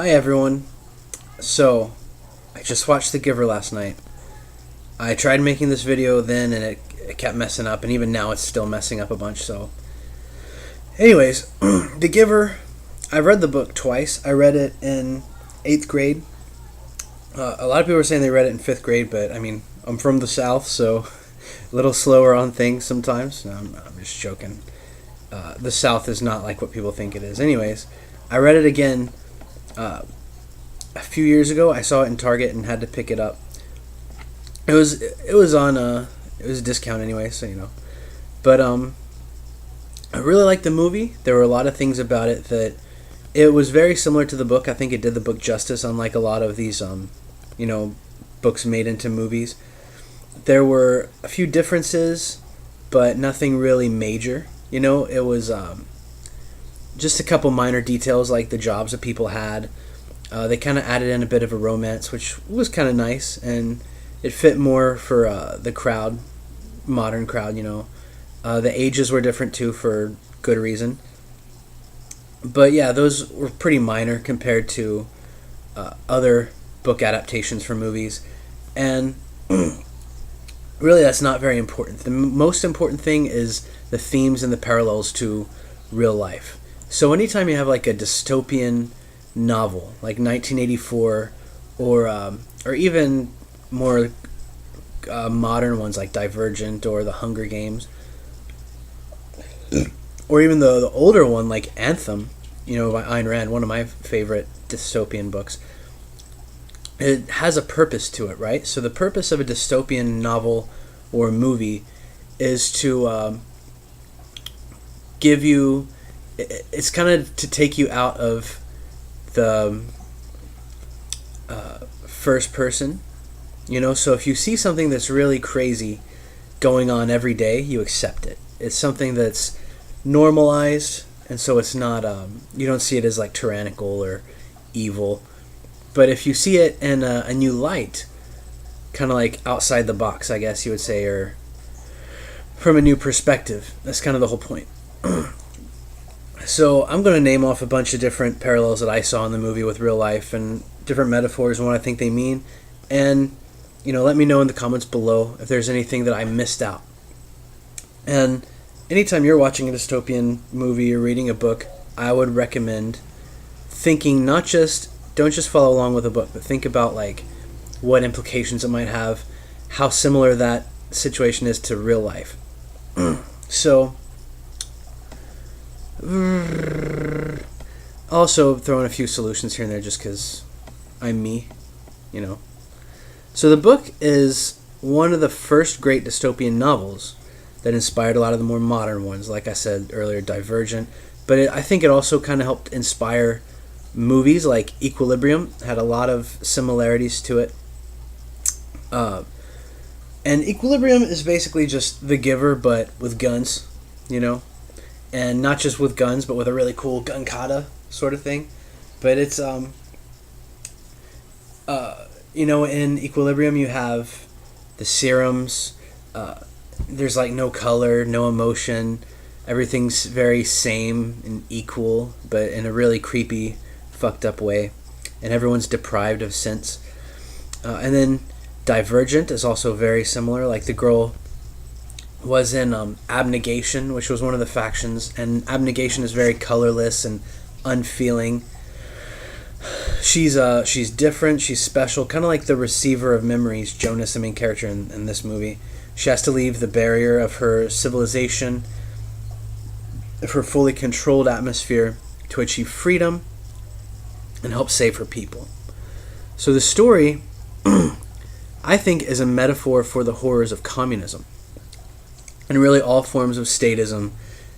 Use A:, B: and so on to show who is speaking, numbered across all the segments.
A: Hi everyone. So, I just watched The Giver last night. I tried making this video then and it kept messing up, and even now it's still messing up a bunch. So, anyways, The Giver, I've read the book twice. I read it in 8th grade. A lot of people are saying they read it in 5th grade, but I mean, I'm from the South, so a little slower on things sometimes. No, I'm just joking. The South is not like what people think it is. Anyways, I read it again a few years ago. I saw it in Target and had to pick it up. It was a discount anyway, so you know. But I really liked the movie. There were a lot of things about it that it was very similar to the book. I think it did the book justice, unlike a lot of these books made into movies. There were a few differences, but nothing really major. It was just a couple minor details, like the jobs that people had. They kind of added in a bit of a romance, which was kind of nice, and it fit more for the crowd, modern crowd. The ages were different too, for good reason. But yeah, those were pretty minor compared to other book adaptations for movies, and really that's not very important. The most important thing is the themes and the parallels to real life. So anytime you have like a dystopian novel like 1984, or even more modern ones like Divergent or The Hunger Games, or even the older one like Anthem, by Ayn Rand, one of my favorite dystopian books. It has a purpose to it, right? So the purpose of a dystopian novel or movie is to give you, it's kind of to take you out of the first person, so if you see something that's really crazy going on every day, you accept it. It's something that's normalized, and so it's not, you don't see it as like tyrannical or evil. But if you see it in a new light, kind of like outside the box, I guess you would say, or from a new perspective, that's kind of the whole point. So I'm going to name off a bunch of different parallels that I saw in the movie with real life, and different metaphors and what I think they mean. And, let me know in the comments below if there's anything that I missed out. And anytime you're watching a dystopian movie or reading a book, I would recommend thinking don't just follow along with a book, but think about like what implications it might have, how similar that situation is to real life. So, also throw in a few solutions here and there just because I'm me, So the book is one of the first great dystopian novels that inspired a lot of the more modern ones, like I said earlier, Divergent. But I think it also kind of helped inspire movies like Equilibrium. Had a lot of similarities to it. And Equilibrium is basically just The Giver, but with guns, and not just with guns, but with a really cool gun kata sort of thing. But it's in Equilibrium you have the serums. There's like no color, no emotion. Everything's very same and equal, but in a really creepy, fucked up way, and everyone's deprived of sense. And then Divergent is also very similar. Like the girl was in Abnegation, which was one of the factions, and Abnegation is very colorless and unfeeling. She's different, she's special, kind of like the receiver of memories, Jonas, the main character in this movie. She has to leave the barrier of her civilization, of her fully controlled atmosphere, to achieve freedom and help save her people. So the story, I think, is a metaphor for the horrors of communism, and really all forms of statism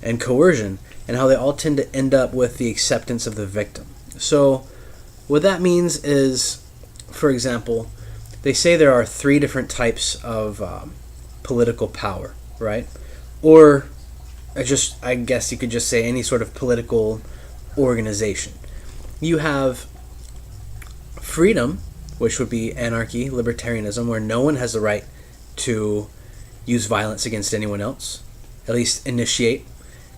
A: and coercion, and how they all tend to end up with the acceptance of the victim. So what that means is, for example, they say there are 3 different types of political power, right? Or I guess you could just say any sort of political organization. You have freedom, which would be anarchy, libertarianism, where no one has the right to use violence against anyone else, at least initiate.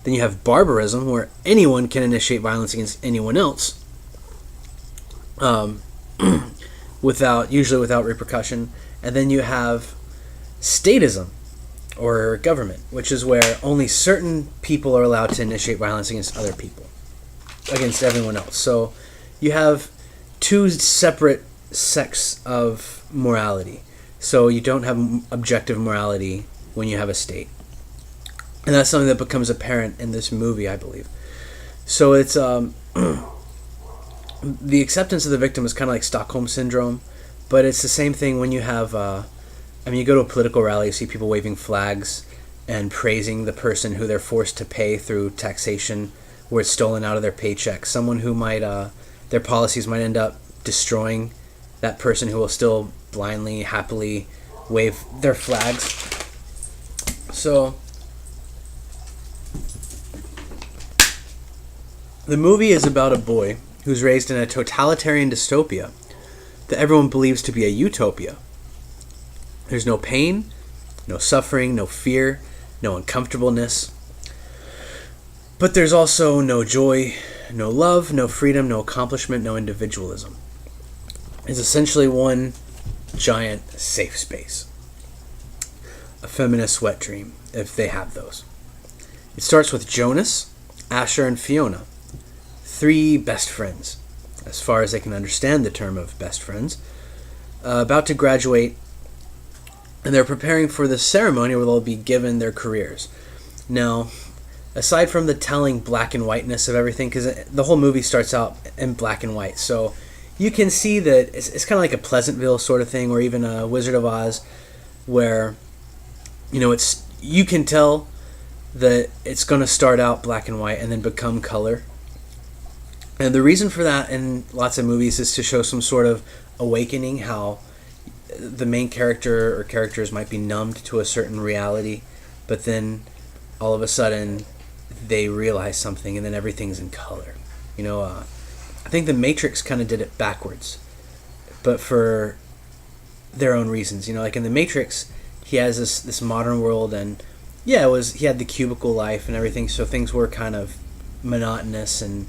A: Then you have barbarism, where anyone can initiate violence against anyone else. um, usually without repercussion. And then you have statism, or government, which is where only certain people are allowed to initiate violence against other people, against everyone else. So you have two separate sects of morality. So you don't have objective morality when you have a state. And that's something that becomes apparent in this movie, I believe. So it's the acceptance of the victim is kind of like Stockholm Syndrome, but it's the same thing when you have, you go to a political rally, you see people waving flags and praising the person who they're forced to pay through taxation, where it's stolen out of their paycheck. Someone who might, their policies might end up destroying that person who will still blindly, happily wave their flags. So the movie is about a boy who's raised in a totalitarian dystopia that everyone believes to be a utopia. There's no pain, no suffering, no fear, no uncomfortableness. But there's also no joy, no love, no freedom, no accomplishment, no individualism. It's essentially one giant safe space. A feminist wet dream, if they have those. It starts with Jonas, Asher, and Fiona. 3 best friends, as far as they can understand the term of best friends, about to graduate, and they're preparing for the ceremony where they'll be given their careers. Now, aside from the telling black and whiteness of everything, because the whole movie starts out in black and white, so you can see that it's kind of like a Pleasantville sort of thing, or even a Wizard of Oz, where you can tell that it's going to start out black and white and then become color. And the reason for that in lots of movies is to show some sort of awakening, how the main character or characters might be numbed to a certain reality, but then all of a sudden they realize something and then everything's in color. I think the Matrix kind of did it backwards, but for their own reasons. Like in the Matrix, he has this modern world, and he had the cubicle life and everything, so things were kind of monotonous and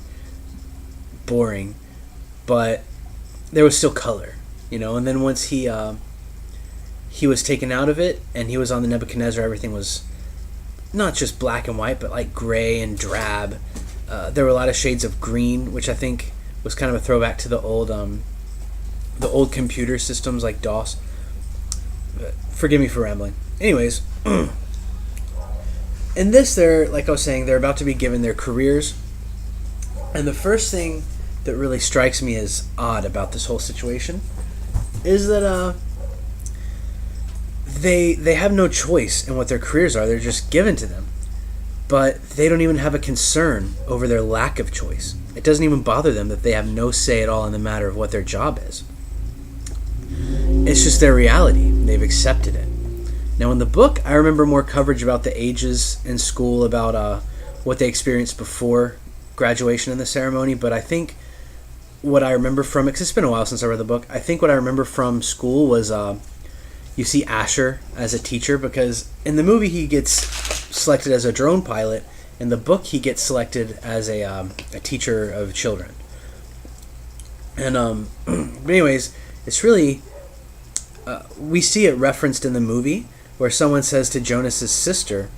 A: boring, but there was still color, and then once he was taken out of it and he was on the Nebuchadnezzar, everything was not just black and white, but like gray and drab. There were a lot of shades of green, which I think was kind of a throwback to the old computer systems like DOS. Forgive me for rambling. Anyways, in this, like I was saying, they're about to be given their careers, and the first thing that really strikes me as odd about this whole situation is that they have no choice in what their careers are. They're just given to them, but they don't even have a concern over their lack of choice. It doesn't even bother them that they have no say at all in the matter of what their job is. It's just their reality. They've accepted it. Now in the book, I remember more coverage about the ages in school, about what they experienced before graduation and the ceremony, but I think what I remember from it, because it's been a while since I read the book, I think what I remember from school was you see Asher as a teacher, because in the movie he gets selected as a drone pilot. In the book he gets selected as a teacher of children. And but anyways, it's really we see it referenced in the movie where someone says to Jonas's sister,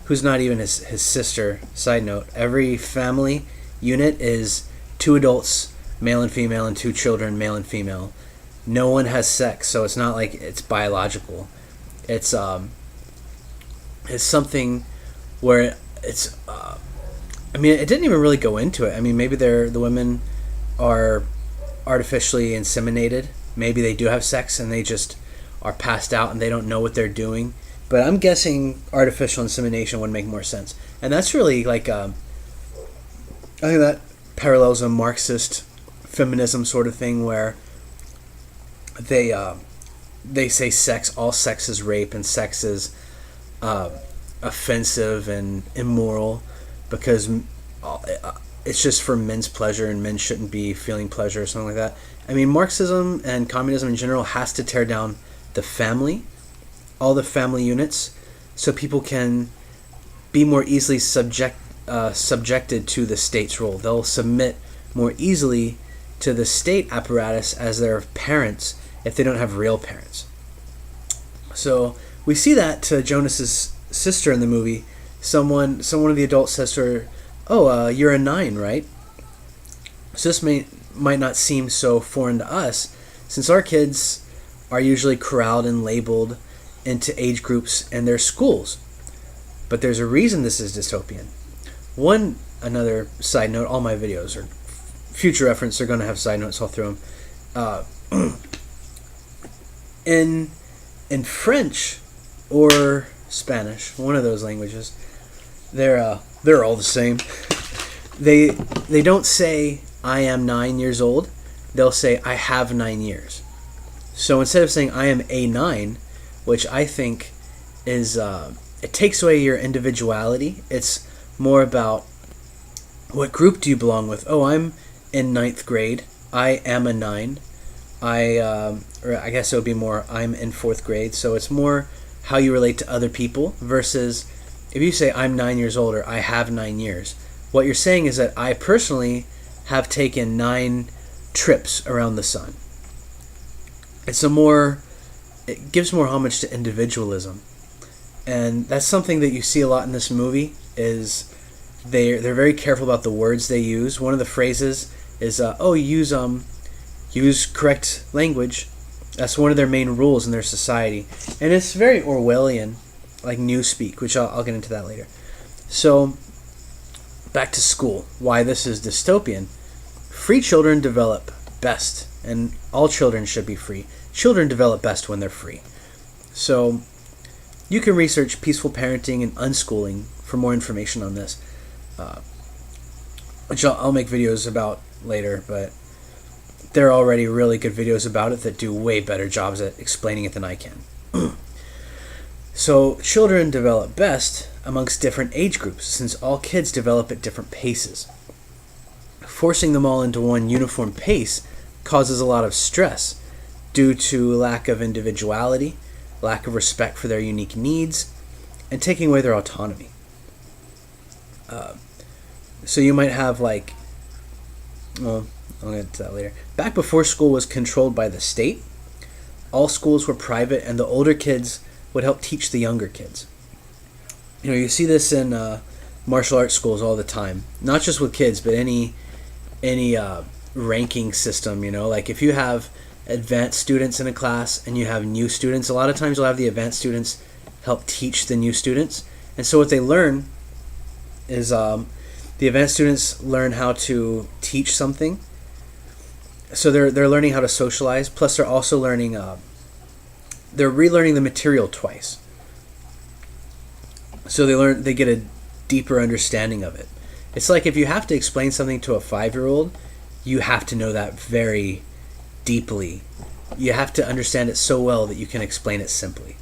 A: who's not even his sister, side note, every family unit is 2 adults, male and female, and 2 children, male and female. No one has sex, so it's not like it's biological. It's something where it's it didn't even really go into it. Maybe the women are artificially inseminated. Maybe they do have sex and they just are passed out and they don't know what they're doing. But I'm guessing artificial insemination would make more sense. And that's really like I think that parallels a Marxist feminism sort of thing, where they say all sex is rape, and sex is offensive and immoral because it's just for men's pleasure and men shouldn't be feeling pleasure or something like that. Marxism and communism in general has to tear down the family, all the family units, so people can be more easily subjected to the state's role. They'll submit more easily to the state apparatus as their parents if they don't have real parents. So we see that to Jonas's sister in the movie. One of the adults says to her, "Oh, you're a 9, right?" So this might not seem so foreign to us, since our kids are usually corralled and labeled into age groups in their schools. But there's a reason this is dystopian. Another side note, all my videos are future reference, they're going to have side notes all through them. In French or Spanish, one of those languages, they're all the same. They don't say I am 9 years old. They'll say I have 9 years. So instead of saying I am a 9, which I think is it takes away your individuality. It's more about what group do you belong with. Oh, I'm in 9th grade. I am a 9. Or I guess it would be more I'm in 4th grade. So it's more how you relate to other people versus if you say I'm 9 years old or I have 9 years. What you're saying is that I personally have taken 9 trips around the sun. It gives more homage to individualism. And that's something that you see a lot in this movie is they're very careful about the words they use. One of the phrases is use correct language. That's one of their main rules in their society. And it's very Orwellian, like newspeak, which I'll get into that later. So back to school, why this is dystopian. Free children develop best, and all children should be free. Children develop best when they're free. So you can research peaceful parenting and unschooling for more information on this, which I'll make videos about later, but there are already really good videos about it that do way better jobs at explaining it than I can. So children develop best amongst different age groups, since all kids develop at different paces. Forcing them all into one uniform pace causes a lot of stress due to lack of individuality, lack of respect for their unique needs, and taking away their autonomy. So you might have I'll get into that later. Back before school was controlled by the state, all schools were private, and the older kids would help teach the younger kids. You see this in martial arts schools all the time, not just with kids, but any ranking system. Like if you have advanced students in a class and you have new students, a lot of times you'll have the advanced students help teach the new students. And so what they learn is the advanced students learn how to teach something. So they're learning how to socialize, plus they're also learning they're relearning the material twice. So they get a deeper understanding of it. It's like if you have to explain something to a 5-year-old, you have to know that very deeply. You have to understand it so well that you can explain it simply.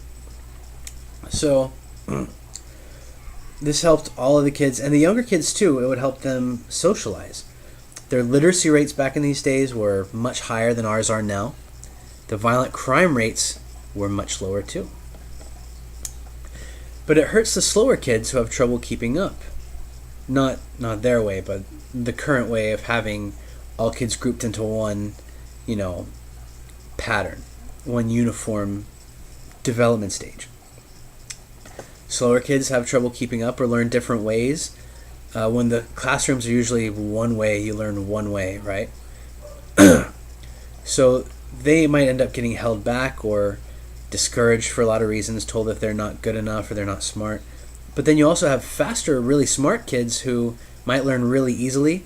A: So this helped all of the kids, and the younger kids too. It would help them socialize. Their literacy rates back in these days were much higher than ours are now. The violent crime rates were much lower too. But it hurts the slower kids who have trouble keeping up. Not their way, but the current way of having all kids grouped into one, pattern, one uniform development stage. Slower kids have trouble keeping up or learn different ways. When the classrooms are usually one way, you learn one way, right? So they might end up getting held back or discouraged for a lot of reasons, told that they're not good enough or they're not smart. But then you also have faster, really smart kids who might learn really easily,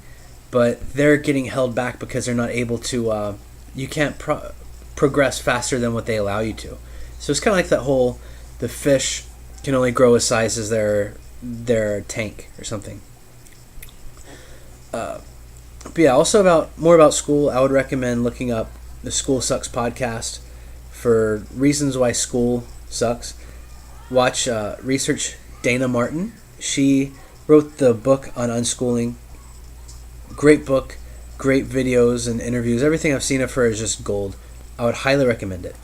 A: but they're getting held back because they're not able to, you can't progress faster than what they allow you to. So it's kind of like that whole, the fish can only grow as size as their tank or something. But yeah, also more about school, I would recommend looking up the School Sucks podcast for reasons why school sucks. Research Dana Martin. She wrote the book on unschooling. Great book, great videos and interviews. Everything I've seen of her is just gold. I would highly recommend it.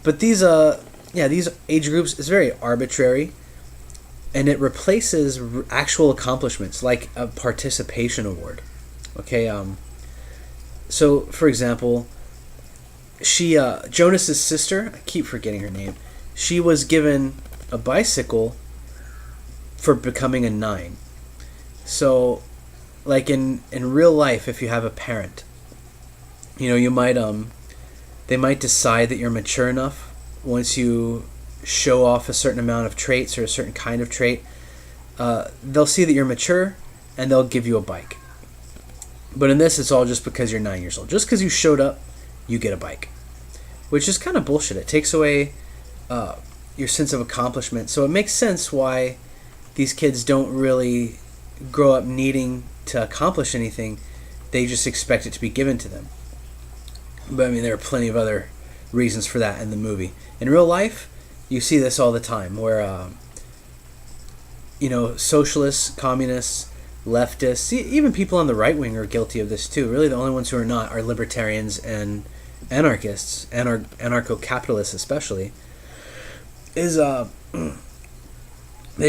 A: But these age groups is very arbitrary, and it replaces actual accomplishments like a participation award. Okay, So, for example, Jonas's sister, I keep forgetting her name, she was given a bicycle for becoming a 9. So, like in real life, if you have a parent, you might they might decide that you're mature enough once you show off a certain amount of traits or a certain kind of trait. They'll see that you're mature and they'll give you a bike. But in this, it's all just because you're 9 years old. Just because you showed up, you get a bike, which is kind of bullshit. It takes away your sense of accomplishment. So it makes sense why these kids don't really grow up needing to accomplish anything. They just expect it to be given to them. But I mean, there are plenty of other reasons for that in the movie. In real life, you see this all the time, where socialists, communists, leftists, even people on the right wing are guilty of this too. Really, the only ones who are not are libertarians and anarchists, anarcho-capitalists especially. They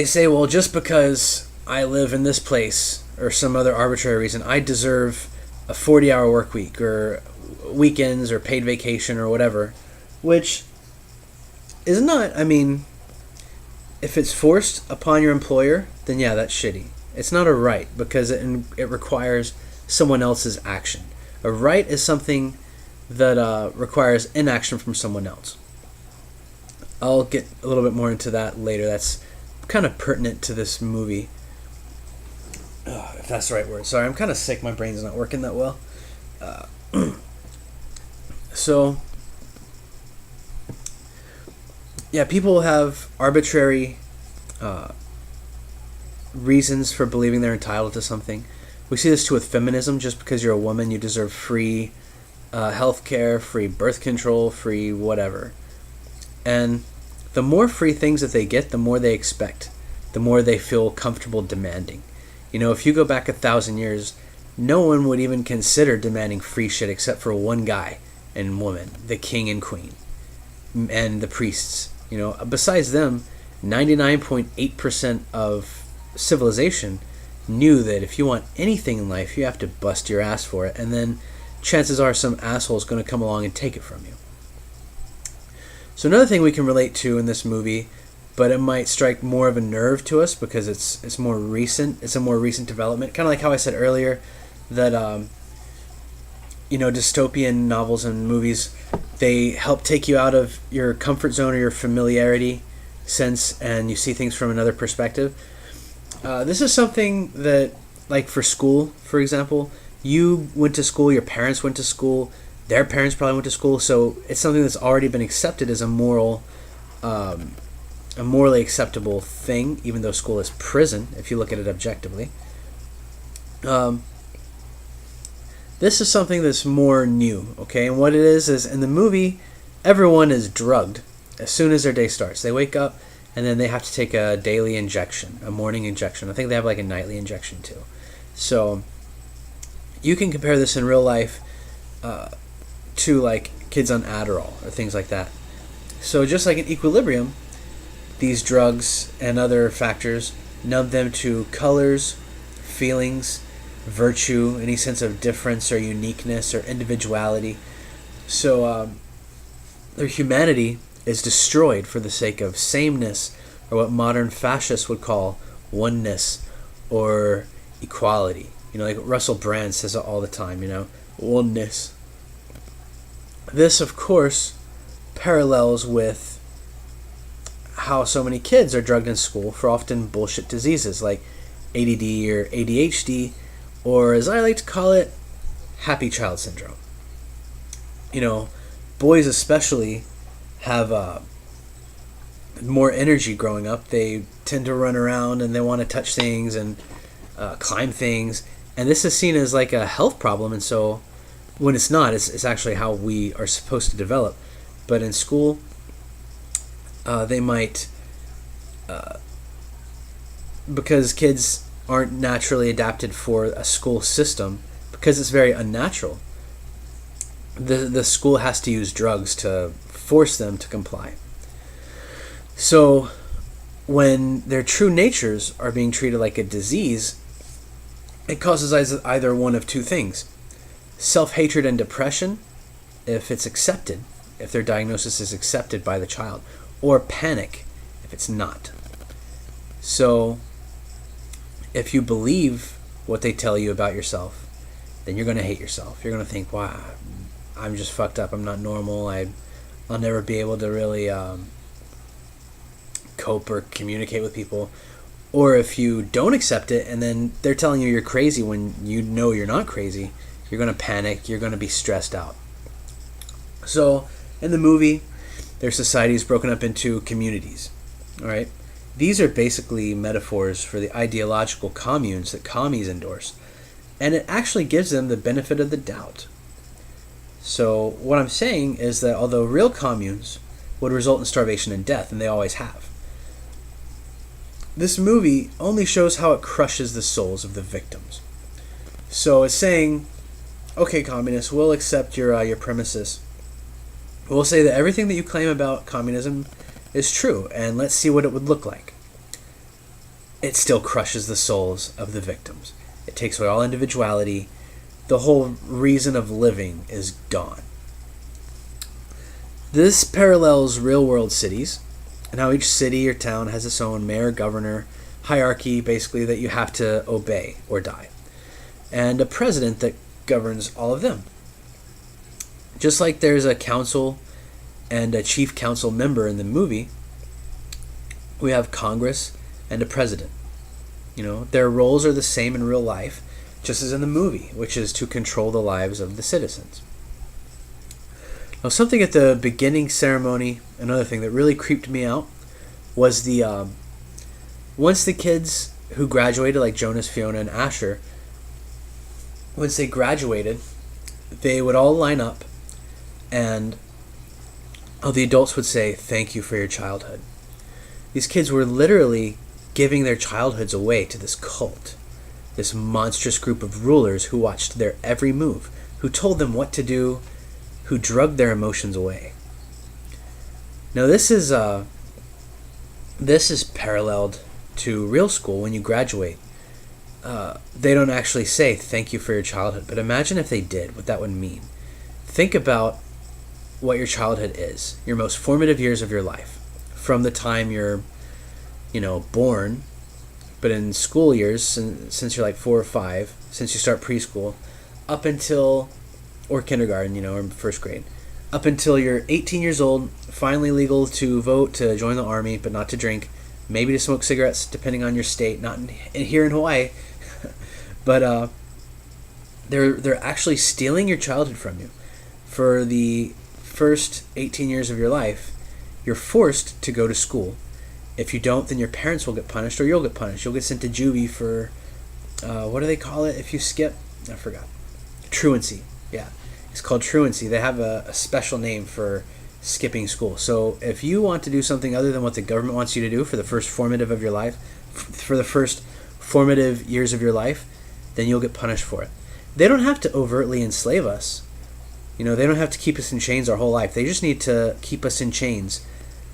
A: say, well, just because I live in this place or some other arbitrary reason, I deserve a 40-hour work week or weekends or paid vacation or whatever, which is not, I mean, if it's forced upon your employer, then yeah, that's shitty. It's not a right because it requires someone else's action. A right is something that requires inaction from someone else. I'll get a little bit more into that later. That's kind of pertinent to this movie. If that's the right word. Sorry, I'm kind of sick. My brain's not working that well. So, yeah, people have arbitrary reasons for believing they're entitled to something. We see this too with feminism. Just because you're a woman, you deserve free health care, free birth control, free whatever. And the more free things that they get, the more they expect, the more they feel comfortable demanding. If you go back 1,000 years, no one would even consider demanding free shit except for one guy and woman, the king and queen, and the priests. Besides them, 99.8% of civilization knew that if you want anything in life, you have to bust your ass for it, and then chances are some asshole is going to come along and take it from you. So another thing we can relate to in this movie, but it might strike more of a nerve to us because it's more recent. It's a more recent development. Kind of like how I said earlier that dystopian novels and movies, they help take you out of your comfort zone or your familiarity sense, and you see things from another perspective. This is something that, like for school, for example, you went to school, your parents went to school, their parents probably went to school, so it's something that's already been accepted as a morally acceptable thing, even though school is prison, if you look at it objectively. This is something that's more new, okay? And what it is in the movie, everyone is drugged as soon as their day starts. They wake up, and then they have to take a daily injection, a morning injection. I think they have like a nightly injection too. So you can compare this in real life to like kids on Adderall or things like that. So just like in equilibrium, these drugs and other factors numb them to colors, feelings, virtue, any sense of difference or uniqueness or individuality. So their humanity is destroyed for the sake of sameness, or what modern fascists would call oneness or equality. Like Russell Brand says it all the time, oneness. This, of course, parallels with how so many kids are drugged in school for often bullshit diseases like ADD or ADHD, or as I like to call it, happy child syndrome. Boys especially have more energy growing up. They tend to run around and they want to touch things and climb things, and this is seen as like a health problem, and so when it's not, it's actually how we are supposed to develop. But in school, they might, because kids aren't naturally adapted for a school system, because it's very unnatural, the school has to use drugs to force them to comply. So when their true natures are being treated like a disease, it causes either one of two things. self-hatred and depression if it's accepted, if their diagnosis is accepted by the child, or panic if it's not. So if you believe what they tell you about yourself, then you're going to hate yourself. You're going to think, wow, I'm just fucked up. I'm not normal. I'll never be able to really cope or communicate with people. Or if you don't accept it and then they're telling you you're crazy when you know you're not crazy, you're going to panic. You're going to be stressed out. So in the movie, their society is broken up into communities. All right. These are basically metaphors for the ideological communes that commies endorse. And it actually gives them the benefit of the doubt. So what I'm saying is that although real communes would result in starvation and death, and they always have, this movie only shows how it crushes the souls of the victims. So it's saying, okay, communists, we'll accept your premises. We'll say that everything that you claim about communism is true, and let's see what it would look like. It still crushes the souls of the victims. It takes away all individuality. The whole reason of living is gone. This parallels real-world cities, and how each city or town has its own mayor, governor, hierarchy, basically, that you have to obey or die, and a president that governs all of them. Just like there's a council and a chief council member in the movie, we have Congress and a president. Their roles are the same in real life, just as in the movie, which is to control the lives of the citizens. Now, something at the beginning ceremony, another thing that really creeped me out, was the once the kids who graduated, like Jonas, Fiona, and Asher, once they graduated, they would all line up, and the adults would say, "Thank you for your childhood." These kids were literally giving their childhoods away to this cult, this monstrous group of rulers who watched their every move, who told them what to do, who drugged their emotions away. Now this is paralleled to real school. When you graduate, they don't actually say thank you for your childhood, but imagine if they did, what that would mean. Think about what your childhood is, your most formative years of your life, from the time you're born, but in school years, since you're like 4 or 5, since you start preschool, up until, or kindergarten, or first grade, up until you're 18 years old, finally legal to vote, to join the army, but not to drink, maybe to smoke cigarettes, depending on your state, not here in Hawaii, but they're actually stealing your childhood from you. For the first 18 years of your life, you're forced to go to school. If you don't, then your parents will get punished, or you'll get punished. You'll get sent to juvie for, what do they call it if you skip? I forgot. Truancy. Yeah, it's called truancy. They have a special name for skipping school. So if you want to do something other than what the government wants you to do for the first formative of your life, for the first formative years of your life, then you'll get punished for it. They don't have to overtly enslave us. They don't have to keep us in chains our whole life. They just need to keep us in chains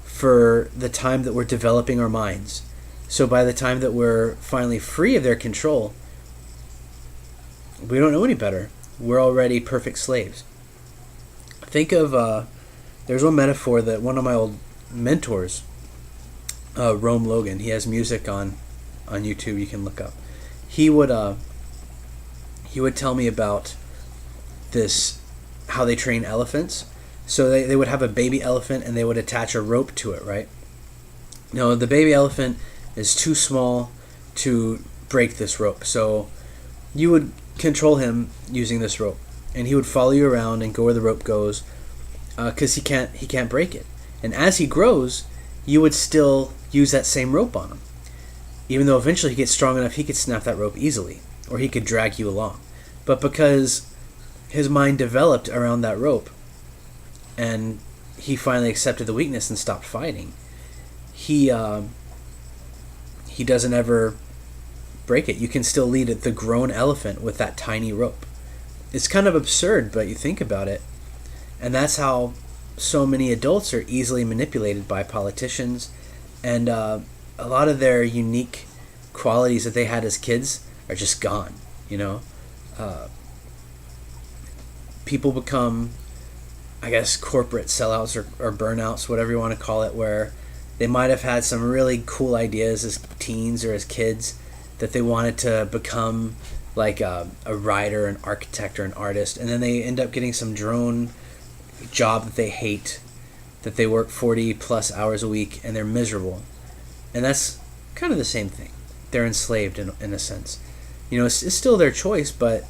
A: for the time that we're developing our minds. So by the time that we're finally free of their control, we don't know any better. We're already perfect slaves. Think of, there's one metaphor that one of my old mentors, Rome Logan, he has music on YouTube you can look up. He would tell me about this, how they train elephants. So they would have a baby elephant and they would attach a rope to it, right? No, the baby elephant is too small to break this rope. So you would control him using this rope, and he would follow you around and go where the rope goes, because he can't break it. And as he grows, you would still use that same rope on him, even though eventually he gets strong enough he could snap that rope easily, or he could drag you along. But because his mind developed around that rope, and he finally accepted the weakness and stopped fighting, he doesn't ever break it. You can still lead the grown elephant with that tiny rope. It's kind of absurd, but you think about it, and that's how so many adults are easily manipulated by politicians, and a lot of their unique qualities that they had as kids are just gone. people become, I guess, corporate sellouts or burnouts, whatever you want to call it, where they might have had some really cool ideas as teens or as kids that they wanted to become like a writer, an architect, or an artist, and then they end up getting some drone job that they hate, that they work 40 plus hours a week, and they're miserable. And that's kind of the same thing. They're enslaved in a sense. It's still their choice, but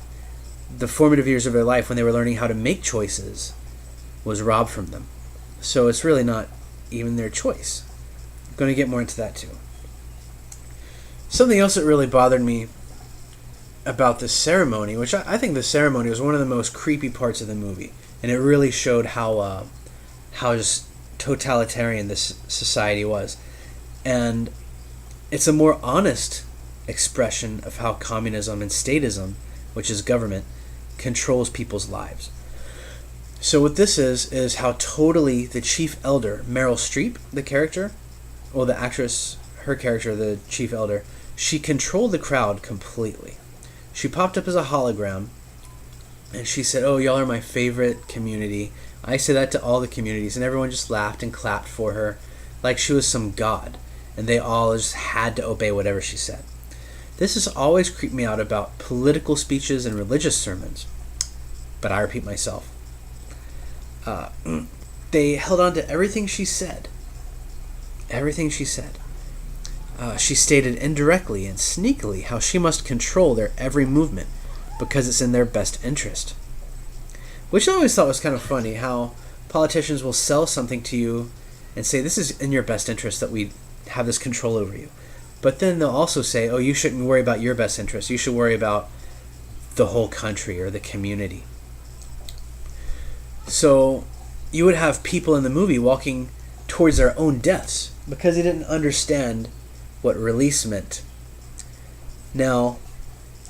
A: the formative years of their life when they were learning how to make choices was robbed from them. So it's really not even their choice. I'm going to get more into that too. Something else that really bothered me about the ceremony, which I think the ceremony was one of the most creepy parts of the movie, and it really showed how just totalitarian this society was. And it's a more honest expression of how communism and statism, which is government, controls people's lives. So what this is how totally the chief elder, Meryl Streep, the character, or the actress, her character, the chief elder, she controlled the crowd completely. She popped up as a hologram, and she said, "Oh, y'all are my favorite community. I say that to all the communities," and everyone just laughed and clapped for her like she was some god, and they all just had to obey whatever she said. This has always creeped me out about political speeches and religious sermons, but I repeat myself. They held on to everything she said. Everything she said. She stated indirectly and sneakily how she must control their every movement because it's in their best interest. Which I always thought was kind of funny, how politicians will sell something to you and say, this is in your best interest that we have this control over you. But then they'll also say, oh, you shouldn't worry about your best interest. You should worry about the whole country or the community. So you would have people in the movie walking towards their own deaths because they didn't understand what release meant. Now,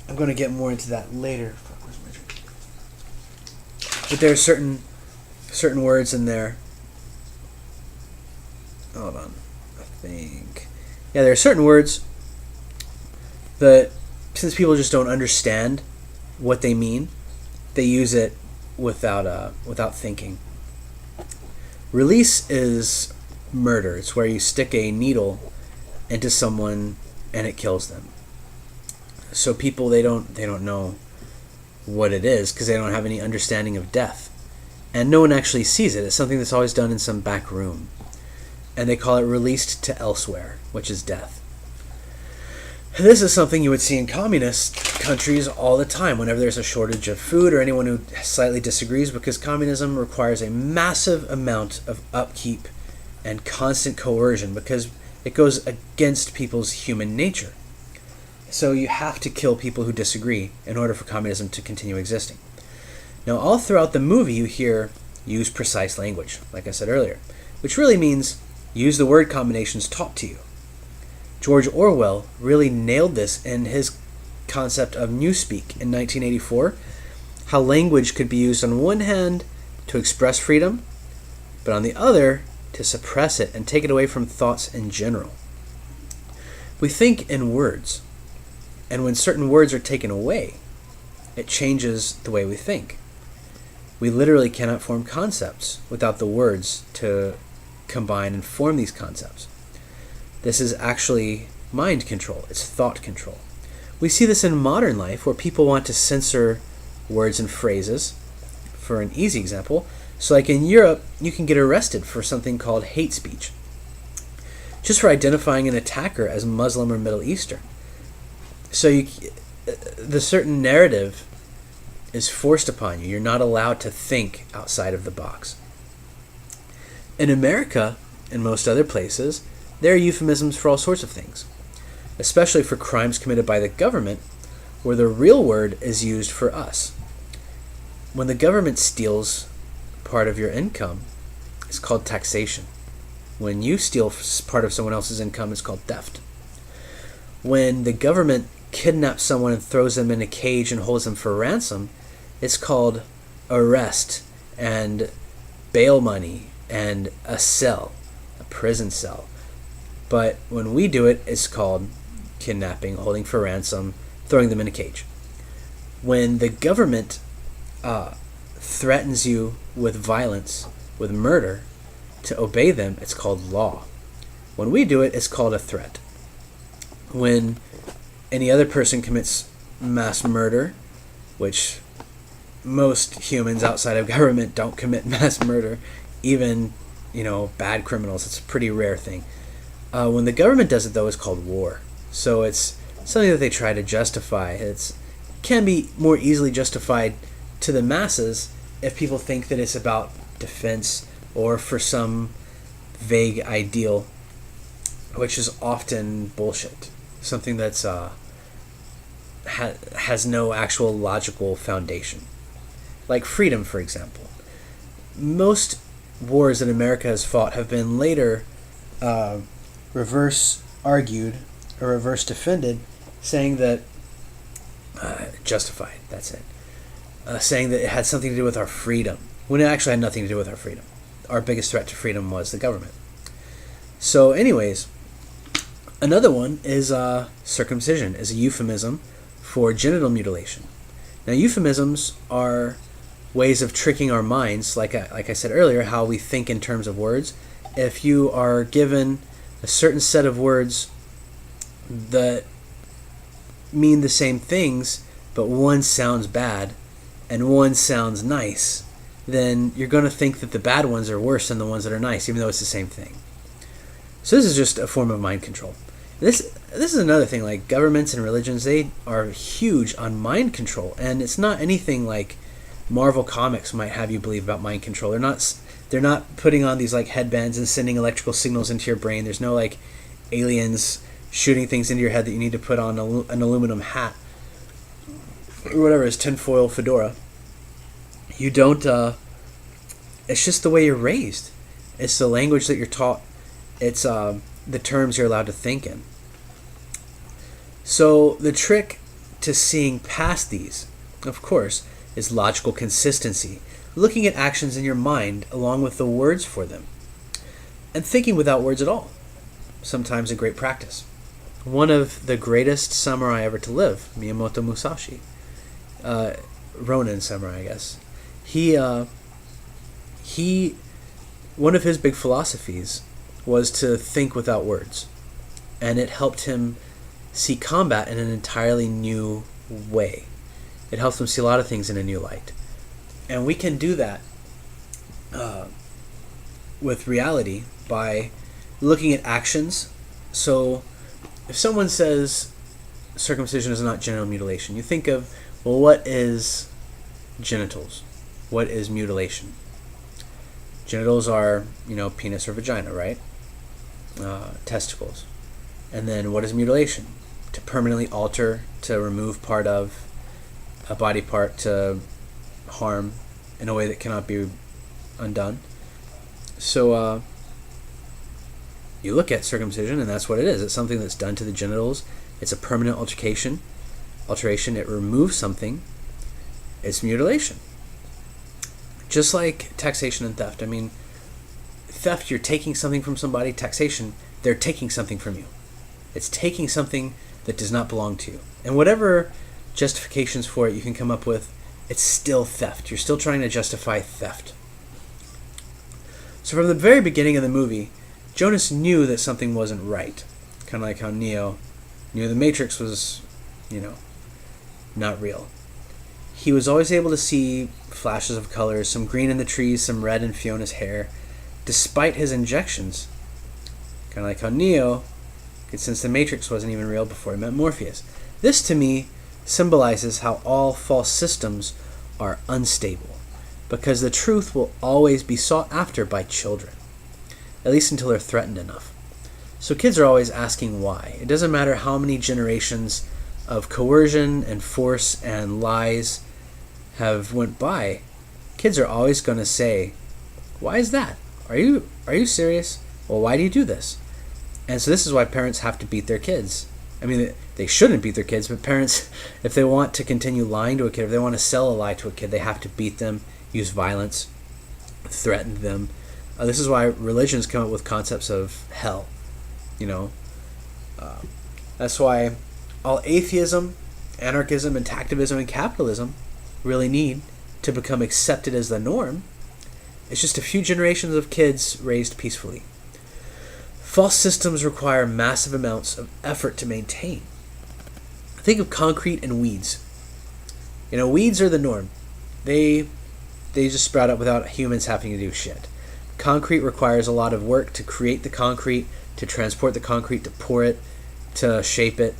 A: I'm going to get more into that later. But there are certain words in there. Hold on. I think. Yeah, there are certain words that, since people just don't understand what they mean, they use it without thinking. Release is murder. It's where you stick a needle into someone and it kills them. So people, they don't know what it is because they don't have any understanding of death, and no one actually sees it. It's something that's always done in some back room, and they call it released to elsewhere, which is death. This is something you would see in communist countries all the time whenever there's a shortage of food or anyone who slightly disagrees, because communism requires a massive amount of upkeep and constant coercion because it goes against people's human nature. So you have to kill people who disagree in order for communism to continue existing. Now, all throughout the movie you hear use precise language, like I said earlier, which really means use the word combinations taught to you. George Orwell really nailed this in his concept of Newspeak in 1984, how language could be used on one hand to express freedom, but on the other to suppress it and take it away from thoughts in general. We think in words, and when certain words are taken away, it changes the way we think. We literally cannot form concepts without the words to combine and form these concepts. This is actually mind control. It's thought control. We see this in modern life where people want to censor words and phrases. For an easy example, so like in Europe, you can get arrested for something called hate speech, just for identifying an attacker as Muslim or Middle Eastern. So the certain narrative is forced upon you. You're not allowed to think outside of the box. In America, and most other places, there are euphemisms for all sorts of things, especially for crimes committed by the government, where the real word is used for us. When the government steals part of your income, it's called taxation. When you steal part of someone else's income, it's called theft. When the government kidnaps someone and throws them in a cage and holds them for ransom, it's called arrest and bail money and a cell, a prison cell. But when we do it, it's called kidnapping, holding for ransom, throwing them in a cage. When the government threatens you with violence, with murder, to obey them, it's called law. When we do it, it's called a threat. When any other person commits mass murder, which most humans outside of government don't commit mass murder, even, bad criminals. It's a pretty rare thing. When the government does it, though, it's called war. So it's something that they try to justify. It can be more easily justified to the masses if people think that it's about defense or for some vague ideal, which is often bullshit. Something that's has no actual logical foundation. Like freedom, for example. Most wars that America has fought have been later reverse argued or reverse defended, saying that justified, that's it, saying that it had something to do with our freedom, when it actually had nothing to do with our freedom. Our biggest threat to freedom was the government. So anyways, another one is circumcision, is a euphemism for genital mutilation. Now euphemisms are ways of tricking our minds, like I said earlier, how we think in terms of words. If you are given a certain set of words that mean the same things, but one sounds bad and one sounds nice, then you're going to think that the bad ones are worse than the ones that are nice, even though it's the same thing. So this is just a form of mind control. This is another thing, like governments and religions, they are huge on mind control, and it's not anything like Marvel Comics might have you believe about mind control. They're not putting on these like headbands and sending electrical signals into your brain. There's no like aliens shooting things into your head that you need to put on an aluminum hat or whatever is tinfoil fedora. You don't. It's just the way you're raised. It's the language that you're taught. It's the terms you're allowed to think in. So the trick to seeing past these, of course, is logical consistency, looking at actions in your mind along with the words for them, and thinking without words at all. Sometimes a great practice. One of the greatest samurai ever to live, Miyamoto Musashi, Ronin samurai, I guess. He one of his big philosophies was to think without words, and it helped him see combat in an entirely new way. It helps him see a lot of things in a new light. And we can do that with reality by looking at actions. So if someone says circumcision is not genital mutilation, you think of, well, what is genitals? What is mutilation? Genitals are, penis or vagina, right? Testicles. And then what is mutilation? To permanently alter, to remove part of a body part, to harm in a way that cannot be undone. So you look at circumcision, and that's what it is. It's something that's done to the genitals. It's a permanent alteration. It removes something. It's mutilation. Just like taxation and theft. I mean, theft, you're taking something from somebody. Taxation, they're taking something from you. It's taking something that does not belong to you. And whatever justifications for it you can come up with, it's still theft. You're still trying to justify theft. So from the very beginning of the movie, Jonas knew that something wasn't right. Kind of like how Neo knew the Matrix was, not real. He was always able to see flashes of colors, some green in the trees, some red in Fiona's hair, despite his injections. Kind of like how Neo could sense the Matrix wasn't even real before he met Morpheus. This, to me, symbolizes how all false systems are unstable, because the truth will always be sought after by children, at least until they're threatened enough. So kids are always asking why. It doesn't matter how many generations of coercion and force and lies have went by, kids are always going to say, why is that? Are you serious? Well, why do you do this? And so this is why parents have to beat their kids. I mean, they shouldn't beat their kids, but parents, if they want to continue lying to a kid, if they want to sell a lie to a kid, they have to beat them, use violence, threaten them. This is why religions come up with concepts of hell. That's why all atheism, anarchism, and tactivism and capitalism really need to become accepted as the norm. It's just a few generations of kids raised peacefully. False systems require massive amounts of effort to maintain. Think of concrete and weeds. Weeds are the norm. They just sprout up without humans having to do shit. Concrete requires a lot of work to create the concrete, to transport the concrete, to pour it, to shape it.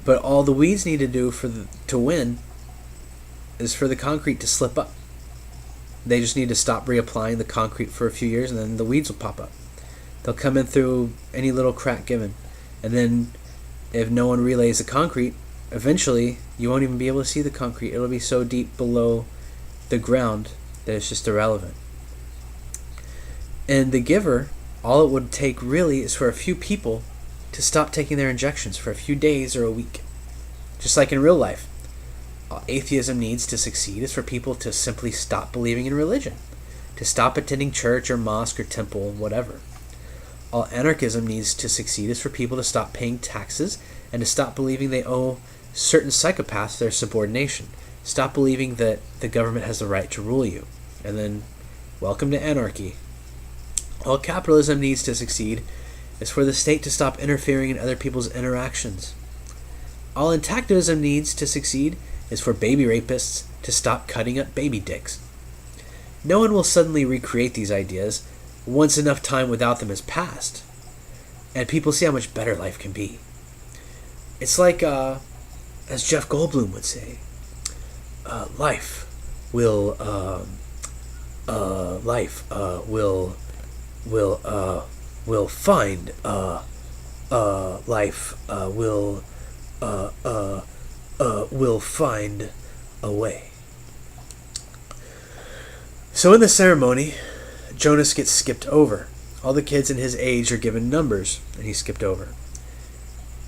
A: But all the weeds need to do to win is for the concrete to slip up. They just need to stop reapplying the concrete for a few years, and then the weeds will pop up. They'll come in through any little crack given. And then if no one relays the concrete, eventually you won't even be able to see the concrete. It'll be so deep below the ground that it's just irrelevant. And the giver, all it would take really is for a few people to stop taking their injections for a few days or a week. Just like in real life. All atheism needs to succeed is for people to simply stop believing in religion, to stop attending church or mosque or temple, whatever. All anarchism needs to succeed is for people to stop paying taxes and to stop believing they owe certain psychopaths their subordination. Stop believing that the government has the right to rule you. And then, welcome to anarchy. All capitalism needs to succeed is for the state to stop interfering in other people's interactions. All adaptation needs to succeed is for baby rapists to stop cutting up baby dicks. No one will suddenly recreate these ideas once enough time without them has passed, and people see how much better life can be. It's like, as Jeff Goldblum would say, life will find will find a way. So in the ceremony, Jonas gets skipped over. All the kids in his age are given numbers, and he's skipped over.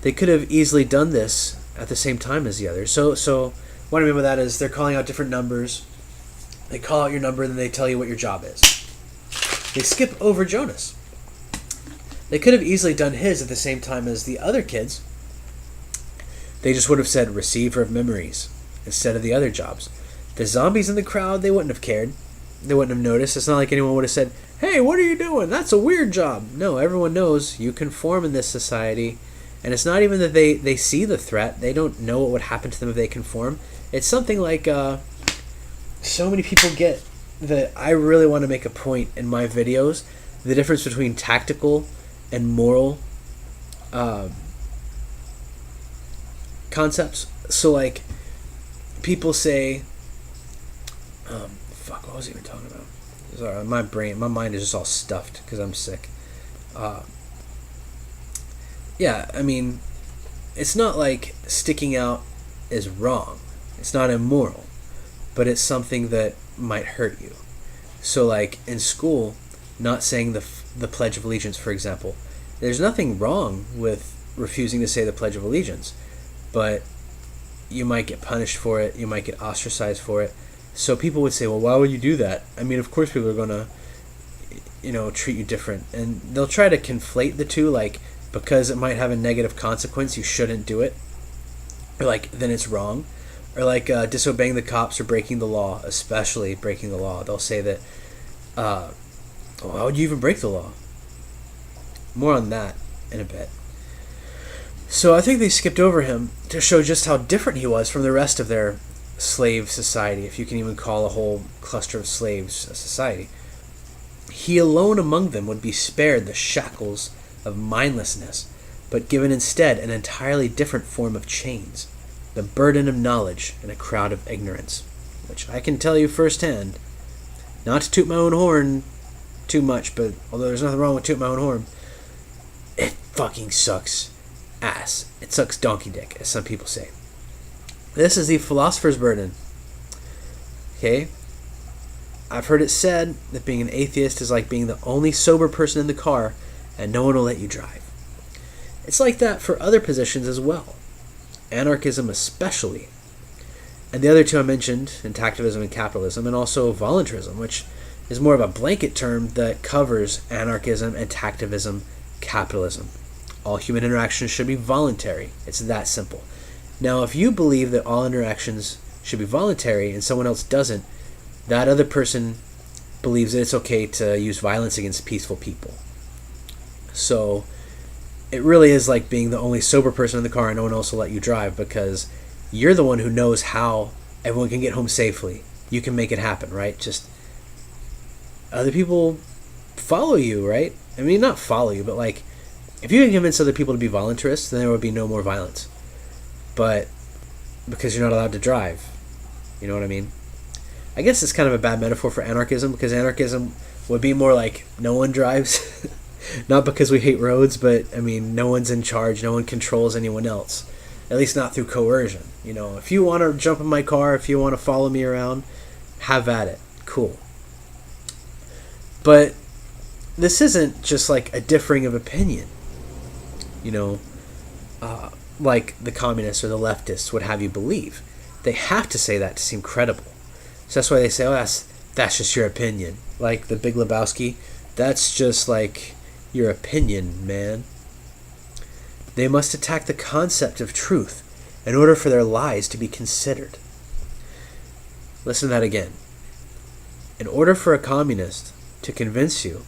A: They could have easily done this at the same time as the others. So what I mean by that is they're calling out different numbers. They call out your number, and then they tell you what your job is. They skip over Jonas. They could have easily done his at the same time as the other kids. They just would have said receiver of memories instead of the other jobs. The zombies in the crowd, they wouldn't have cared. They wouldn't have noticed. It's not like anyone would have said, hey, what are you doing? That's a weird job. No, everyone knows you conform in this society. And it's not even that they see the threat. They don't know what would happen to them if they conform. It's something like so many people get that I really want to make a point in my videos. The difference between tactical and moral concepts. So like people say what was I even talking about? Sorry, my mind is just all stuffed because I'm sick. Yeah, I mean, it's not like sticking out is wrong. It's not immoral, but it's something that might hurt you. So like in school, not saying the Pledge of Allegiance, for example, there's nothing wrong with refusing to say the Pledge of Allegiance, but you might get punished for it, you might get ostracized for it. So people would say, well, why would you do that? I mean, of course people are going to, treat you different. And they'll try to conflate the two, like, because it might have a negative consequence, you shouldn't do it. Or, like, then it's wrong. Or, like, disobeying the cops or breaking the law, especially breaking the law. They'll say that, why would you even break the law? More on that in a bit. So I think they skipped over him to show just how different he was from the rest of their slave society, if you can even call a whole cluster of slaves a society. He alone among them would be spared the shackles of mindlessness, but given instead an entirely different form of chains, the burden of knowledge in a crowd of ignorance, which I can tell you firsthand, not to toot my own horn too much, but although there's nothing wrong with tooting my own horn, it fucking sucks ass. It sucks donkey dick, as some people say. This is the philosopher's burden. Okay? I've heard it said that being an atheist is like being the only sober person in the car and no one will let you drive. It's like that for other positions as well. Anarchism especially. And the other two I mentioned, intactivism and capitalism, and also voluntarism, which is more of a blanket term that covers anarchism, intactivism, capitalism. All human interactions should be voluntary. It's that simple. Now, if you believe that all interactions should be voluntary and someone else doesn't, that other person believes that it's okay to use violence against peaceful people. So it really is like being the only sober person in the car and no one else will let you drive, because you're the one who knows how everyone can get home safely. You can make it happen, right? Just other people follow you, right? I mean, not follow you, but like, if you can convince other people to be voluntarists, then there would be no more violence. But because you're not allowed to drive, you know what I mean? I guess it's kind of a bad metaphor for anarchism, because anarchism would be more like no one drives. Not because we hate roads, but I mean, no one's in charge, no one controls anyone else. At least not through coercion. You know, if you want to jump in my car, if you want to follow me around, have at it. Cool. But this isn't just like a differing of opinion. You know, like the communists or the leftists would have you believe. They have to say that to seem credible. So that's why they say, oh, that's just your opinion. Like the Big Lebowski, that's just like your opinion, man. They must attack the concept of truth in order for their lies to be considered. Listen to that again. In order for a communist to convince you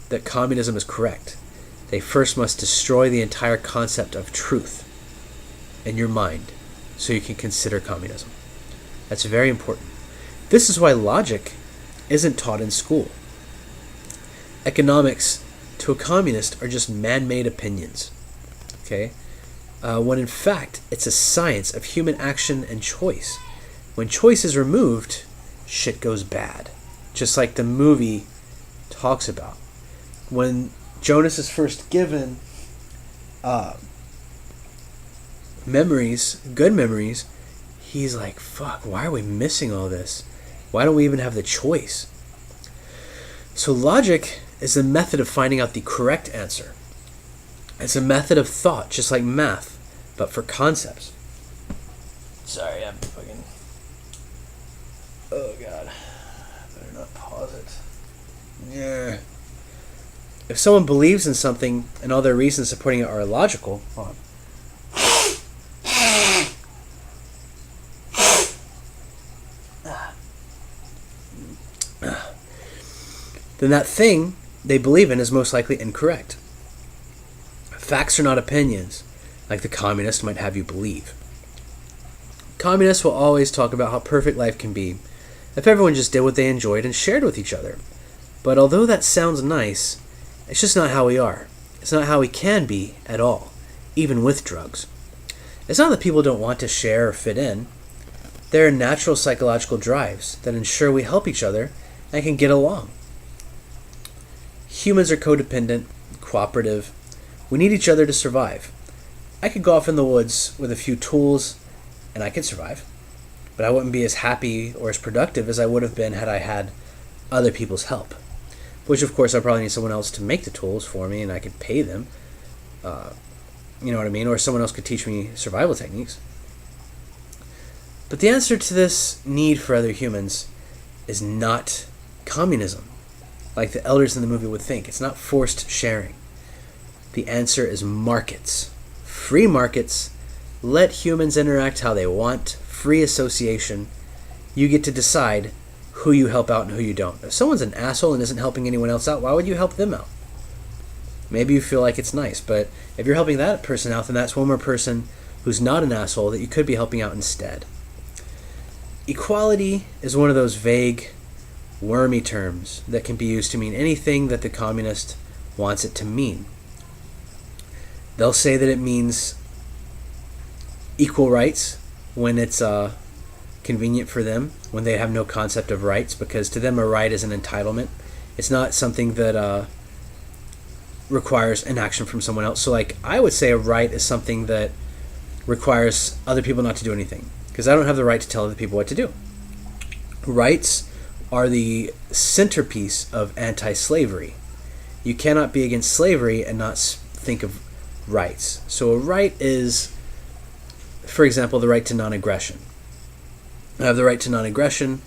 A: that communism is correct, they first must destroy the entire concept of truth in your mind so you can consider communism. That's very important. This is why logic isn't taught in school. Economics to a communist are just man-made opinions. Okay? When in fact, it's a science of human action and choice. When choice is removed, shit goes bad. Just like the movie talks about. When Jonas is first given memories, good memories, he's like, fuck, why are we missing all this? Why don't we even have the choice? So logic is a method of finding out the correct answer. It's a method of thought, just like math, but for concepts. Sorry, I'm fucking... Oh, God. Better not pause it. Yeah. If someone believes in something and all their reasons supporting it are illogical... Hold on. Then that thing they believe in is most likely incorrect. Facts are not opinions, like the communist might have you believe. Communists will always talk about how perfect life can be if everyone just did what they enjoyed and shared with each other. But although that sounds nice, it's just not how we are. It's not how we can be at all, even with drugs. It's not that people don't want to share or fit in. There are natural psychological drives that ensure we help each other and can get along. Humans are codependent, cooperative. We need each other to survive. I could go off in the woods with a few tools and I could survive, but I wouldn't be as happy or as productive as I would have been had I had other people's help. Which, of course, I probably need someone else to make the tools for me and I could pay them. You know what I mean? Or someone else could teach me survival techniques. But the answer to this need for other humans is not communism, like the elders in the movie would think. It's not forced sharing. The answer is markets. Free markets. Let humans interact how they want. Free association. You get to decide who you help out and who you don't. If someone's an asshole and isn't helping anyone else out, why would you help them out? Maybe you feel like it's nice, but if you're helping that person out, then that's one more person who's not an asshole that you could be helping out instead. Equality is one of those vague, wormy terms that can be used to mean anything that the communist wants it to mean. They'll say that it means equal rights when it's convenient for them, when they have no concept of rights, because to them a right is an entitlement. It's not something that requires an action from someone else. So like I would say a right is something that requires other people not to do anything, because I don't have the right to tell other people what to do. Rights are the centerpiece of anti-slavery. You cannot be against slavery and not think of rights. So a right is, for example, the right to non-aggression. I have the right to non-aggression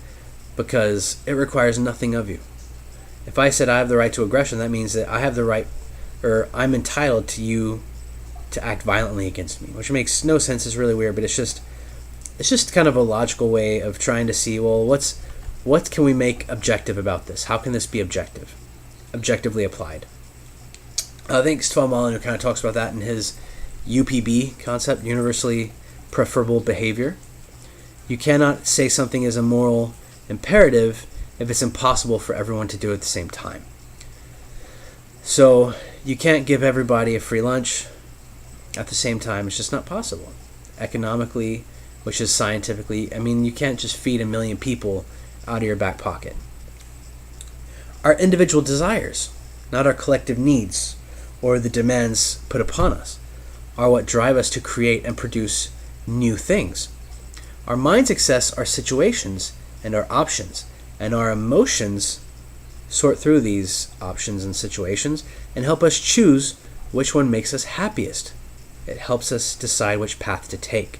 A: because it requires nothing of you. If I said I have the right to aggression, that means that I have the right, or I'm entitled to you to act violently against me, which makes no sense. It's really weird, but it's It's just kind of a logical way of trying to see, well, what can we make objective about this? How can this be objectively applied? I think Sval Molyneux kind of talks about that in his UPB concept, universally preferable behavior. You cannot say something is a moral imperative if it's impossible for everyone to do it at the same time. So you can't give everybody a free lunch at the same time. It's just not possible. Economically, which is scientifically, I mean, you can't just feed 1 million people out of your back pocket. Our individual desires, not our collective needs or the demands put upon us, are what drive us to create and produce new things. Our minds access our situations and our options, and our emotions sort through these options and situations and help us choose which one makes us happiest. It helps us decide which path to take,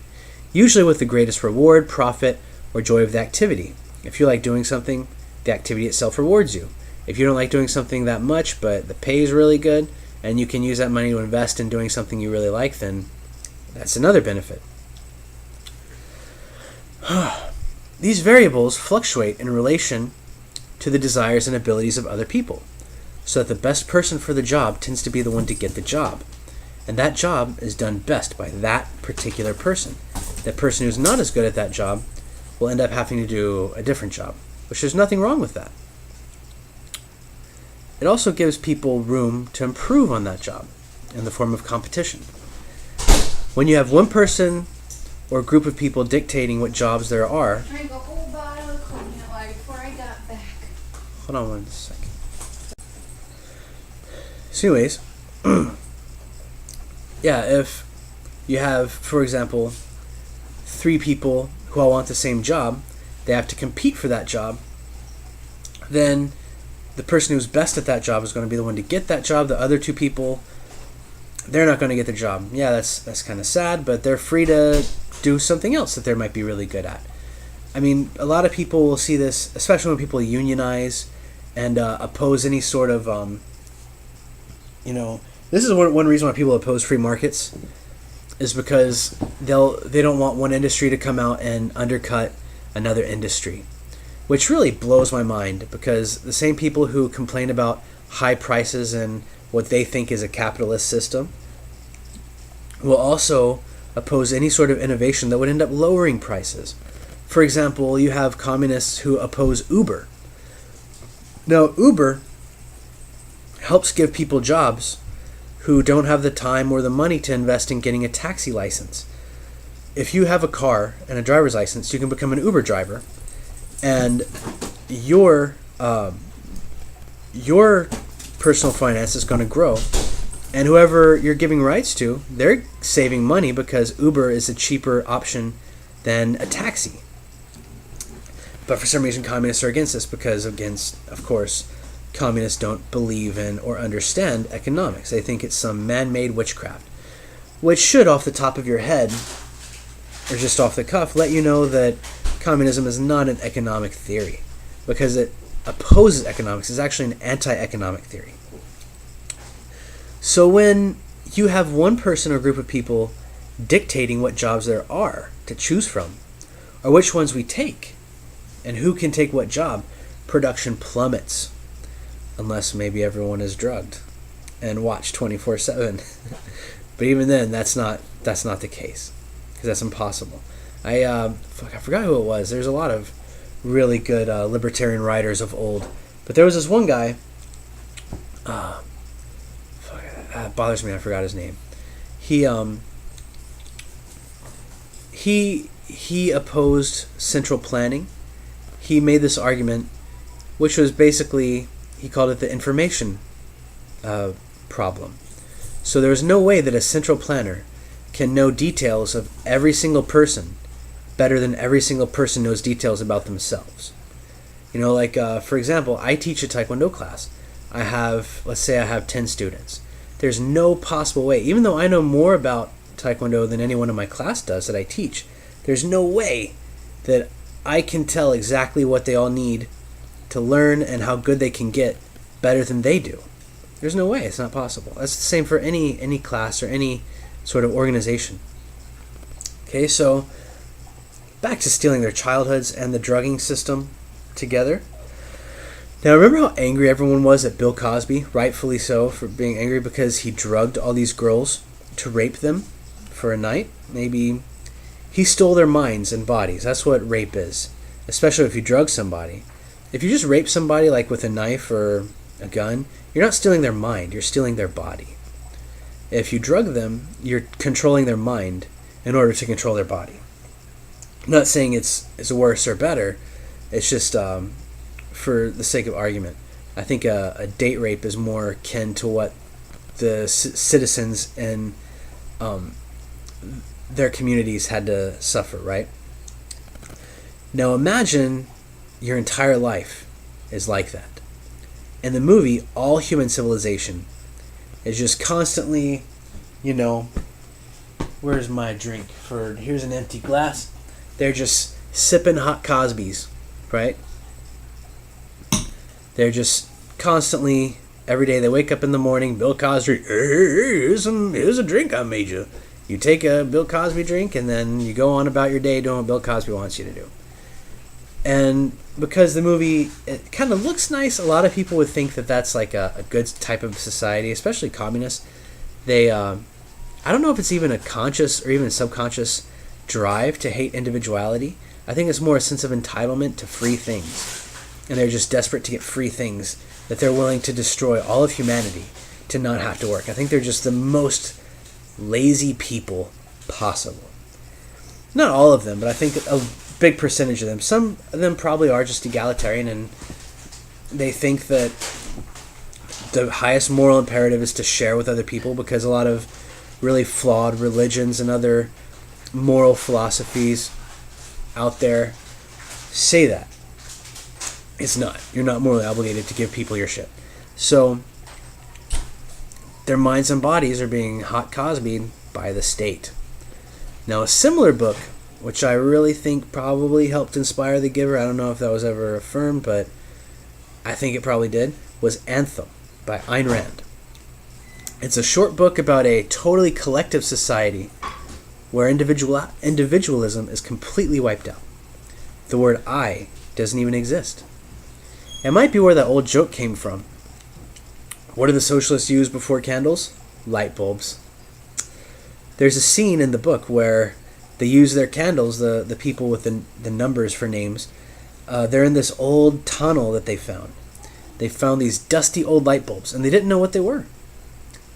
A: usually with the greatest reward, profit, or joy of the activity. If you like doing something, the activity itself rewards you. If you don't like doing something that much, but the pay is really good, and you can use that money to invest in doing something you really like, then that's another benefit. These variables fluctuate in relation to the desires and abilities of other people, so that the best person for the job tends to be the one to get the job. And that job is done best by that particular person. That person who's not as good at that job will end up having to do a different job, which there's nothing wrong with that. It also gives people room to improve on that job in the form of competition. When you have one person or group of people dictating what jobs there are.
B: Drink a whole bottle of cognac before I got back.
A: Hold on one second. So anyways, yeah, if you have, for example, 3 people who all want the same job, they have to compete for that job, then the person who's best at that job is going to be the one to get that job. The other 2 people, they're not going to get the job. Yeah, that's kind of sad, but they're free to do something else that they might be really good at. I mean, a lot of people will see this, especially when people unionize and oppose any sort of, this is one reason why people oppose free markets, is because they don't want one industry to come out and undercut another industry, which really blows my mind, because the same people who complain about high prices and what they think is a capitalist system will also oppose any sort of innovation that would end up lowering prices. For example, you have communists who oppose Uber. Now, Uber helps give people jobs who don't have the time or the money to invest in getting a taxi license. If you have a car and a driver's license, you can become an Uber driver, and your personal finance is going to grow, and whoever you're giving rides to, they're saving money because Uber is a cheaper option than a taxi. But for some reason, communists are against this because, of course, communists don't believe in or understand economics. They think it's some man-made witchcraft, which should, off the top of your head, or just off the cuff, let you know that communism is not an economic theory, because it opposes economics. It's actually an anti-economic theory. So when you have one person or group of people dictating what jobs there are to choose from, or which ones we take, and who can take what job, production plummets, unless maybe everyone is drugged and watched 24/7. But even then, that's not the case, because that's impossible. I forgot who it was. There's a lot of really good libertarian writers of old, but there was this one guy. It bothers me. I forgot his name. He opposed central planning. He made this argument, which was basically, he called it the information problem. So there is no way that a central planner can know details of every single person better than every single person knows details about themselves. For example, I teach a Taekwondo class. Let's say I have 10 students. There's no possible way, even though I know more about Taekwondo than anyone in my class does that I teach, there's no way that I can tell exactly what they all need to learn and how good they can get better than they do. There's no way. It's not possible. That's the same for any class or any sort of organization. Okay, so back to stealing their childhoods and the drugging system together. Now, remember how angry everyone was at Bill Cosby, rightfully so, for being angry because he drugged all these girls to rape them for a night? Maybe he stole their minds and bodies. That's what rape is, especially if you drug somebody. If you just rape somebody like with a knife or a gun, you're not stealing their mind, you're stealing their body. If you drug them, you're controlling their mind in order to control their body. I'm not saying it's worse or better, it's just for the sake of argument. I think a date rape is more akin to what the citizens in their communities had to suffer, right? Now imagine your entire life is like that. In the movie, all human civilization is just constantly, where's my drink? Here's an empty glass. They're just sipping hot Cosbys, right? They're just constantly, every day they wake up in the morning, Bill Cosby, here's a drink I made you. You take a Bill Cosby drink and then you go on about your day doing what Bill Cosby wants you to do. And because the movie, it kind of looks nice, a lot of people would think that that's like a good type of society, especially communists. They, I don't know if it's even a conscious or even subconscious drive to hate individuality. I think it's more a sense of entitlement to free things. And they're just desperate to get free things that they're willing to destroy all of humanity to not have to work. I think they're just the most lazy people possible. Not all of them, but I think a big percentage of them. Some of them probably are just egalitarian and they think that the highest moral imperative is to share with other people, because a lot of really flawed religions and other moral philosophies out there say that. It's not. You're not morally obligated to give people your shit. So their minds and bodies are being hot Cosby'd by the state. Now, a similar book, which I really think probably helped inspire The Giver, I don't know if that was ever affirmed, but I think it probably did, was Anthem by Ayn Rand. It's a short book about a totally collective society where individualism is completely wiped out. The word I doesn't even exist. It might be where that old joke came from. What do the socialists use before candles? Light bulbs. There's a scene in the book where they use their candles, the people with the numbers for names. They're in this old tunnel that they found. They found these dusty old light bulbs, and they didn't know what they were.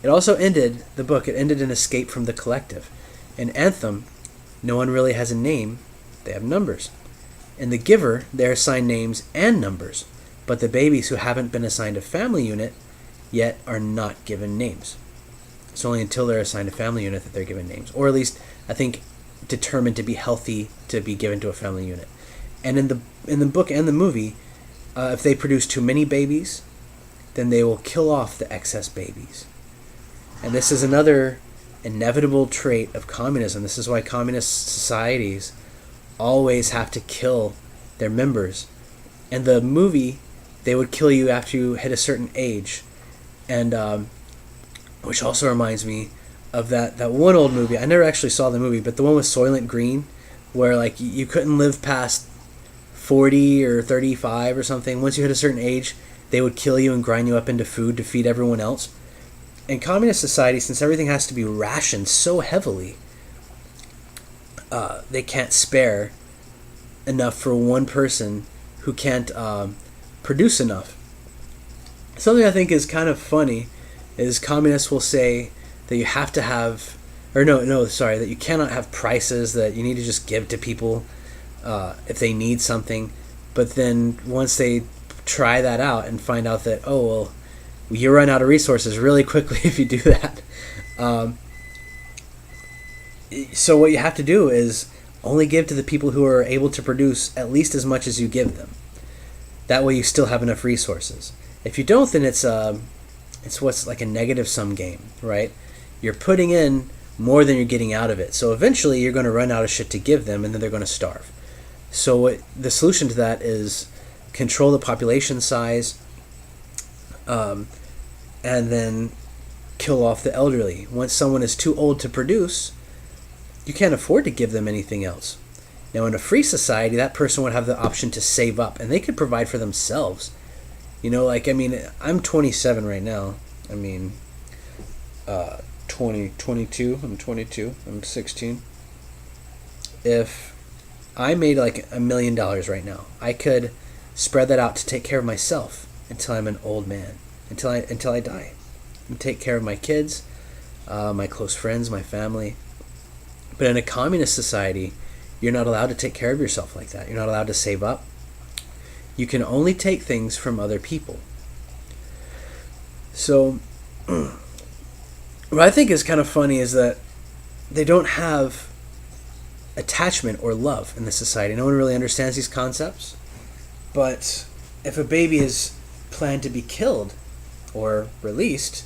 A: It also ended, the book, it ended in escape from the collective. In Anthem, no one really has a name, they have numbers. In The Giver, they're assigned names and numbers, but the babies who haven't been assigned a family unit yet are not given names. It's only until they're assigned a family unit that they're given names, or at least, I think, determined to be healthy to be given to a family unit. And in the book and the movie, if they produce too many babies, then they will kill off the excess babies. And this is another inevitable trait of communism. This is why communist societies always have to kill their members. In the movie, they would kill you after you hit a certain age. And which also reminds me of that one old movie. I never actually saw the movie, but the one with Soylent Green, where like you couldn't live past 40 or 35 or something. Once you hit a certain age, they would kill you and grind you up into food to feed everyone else. In communist society, since everything has to be rationed so heavily, they can't spare enough for one person who can't produce enough. Something I think is kind of funny is communists will say that you have to have, that you cannot have prices, that you need to just give to people if they need something. But then once they try that out and find out that, you run out of resources really quickly if you do that. So what you have to do is only give to the people who are able to produce at least as much as you give them. That way you still have enough resources. If you don't, then it's what's like a negative sum game, right? You're putting in more than you're getting out of it. So eventually you're going to run out of shit to give them, and then they're going to starve. So the solution to that is control the population size, and then kill off the elderly. Once someone is too old to produce, you can't afford to give them anything else. Now, in a free society, that person would have the option to save up, and they could provide for themselves. You know, like, I mean, I'm 27 right now. I mean, 22. I'm 22. I'm 16. If I made like $1 million right now, I could spread that out to take care of myself until I'm an old man, until I die, and take care of my kids, my close friends, my family. But in a communist society, you're not allowed to take care of yourself like that. You're not allowed to save up. You can only take things from other people. So, what I think is kind of funny is that they don't have attachment or love in this society. No one really understands these concepts. But if a baby is planned to be killed or released,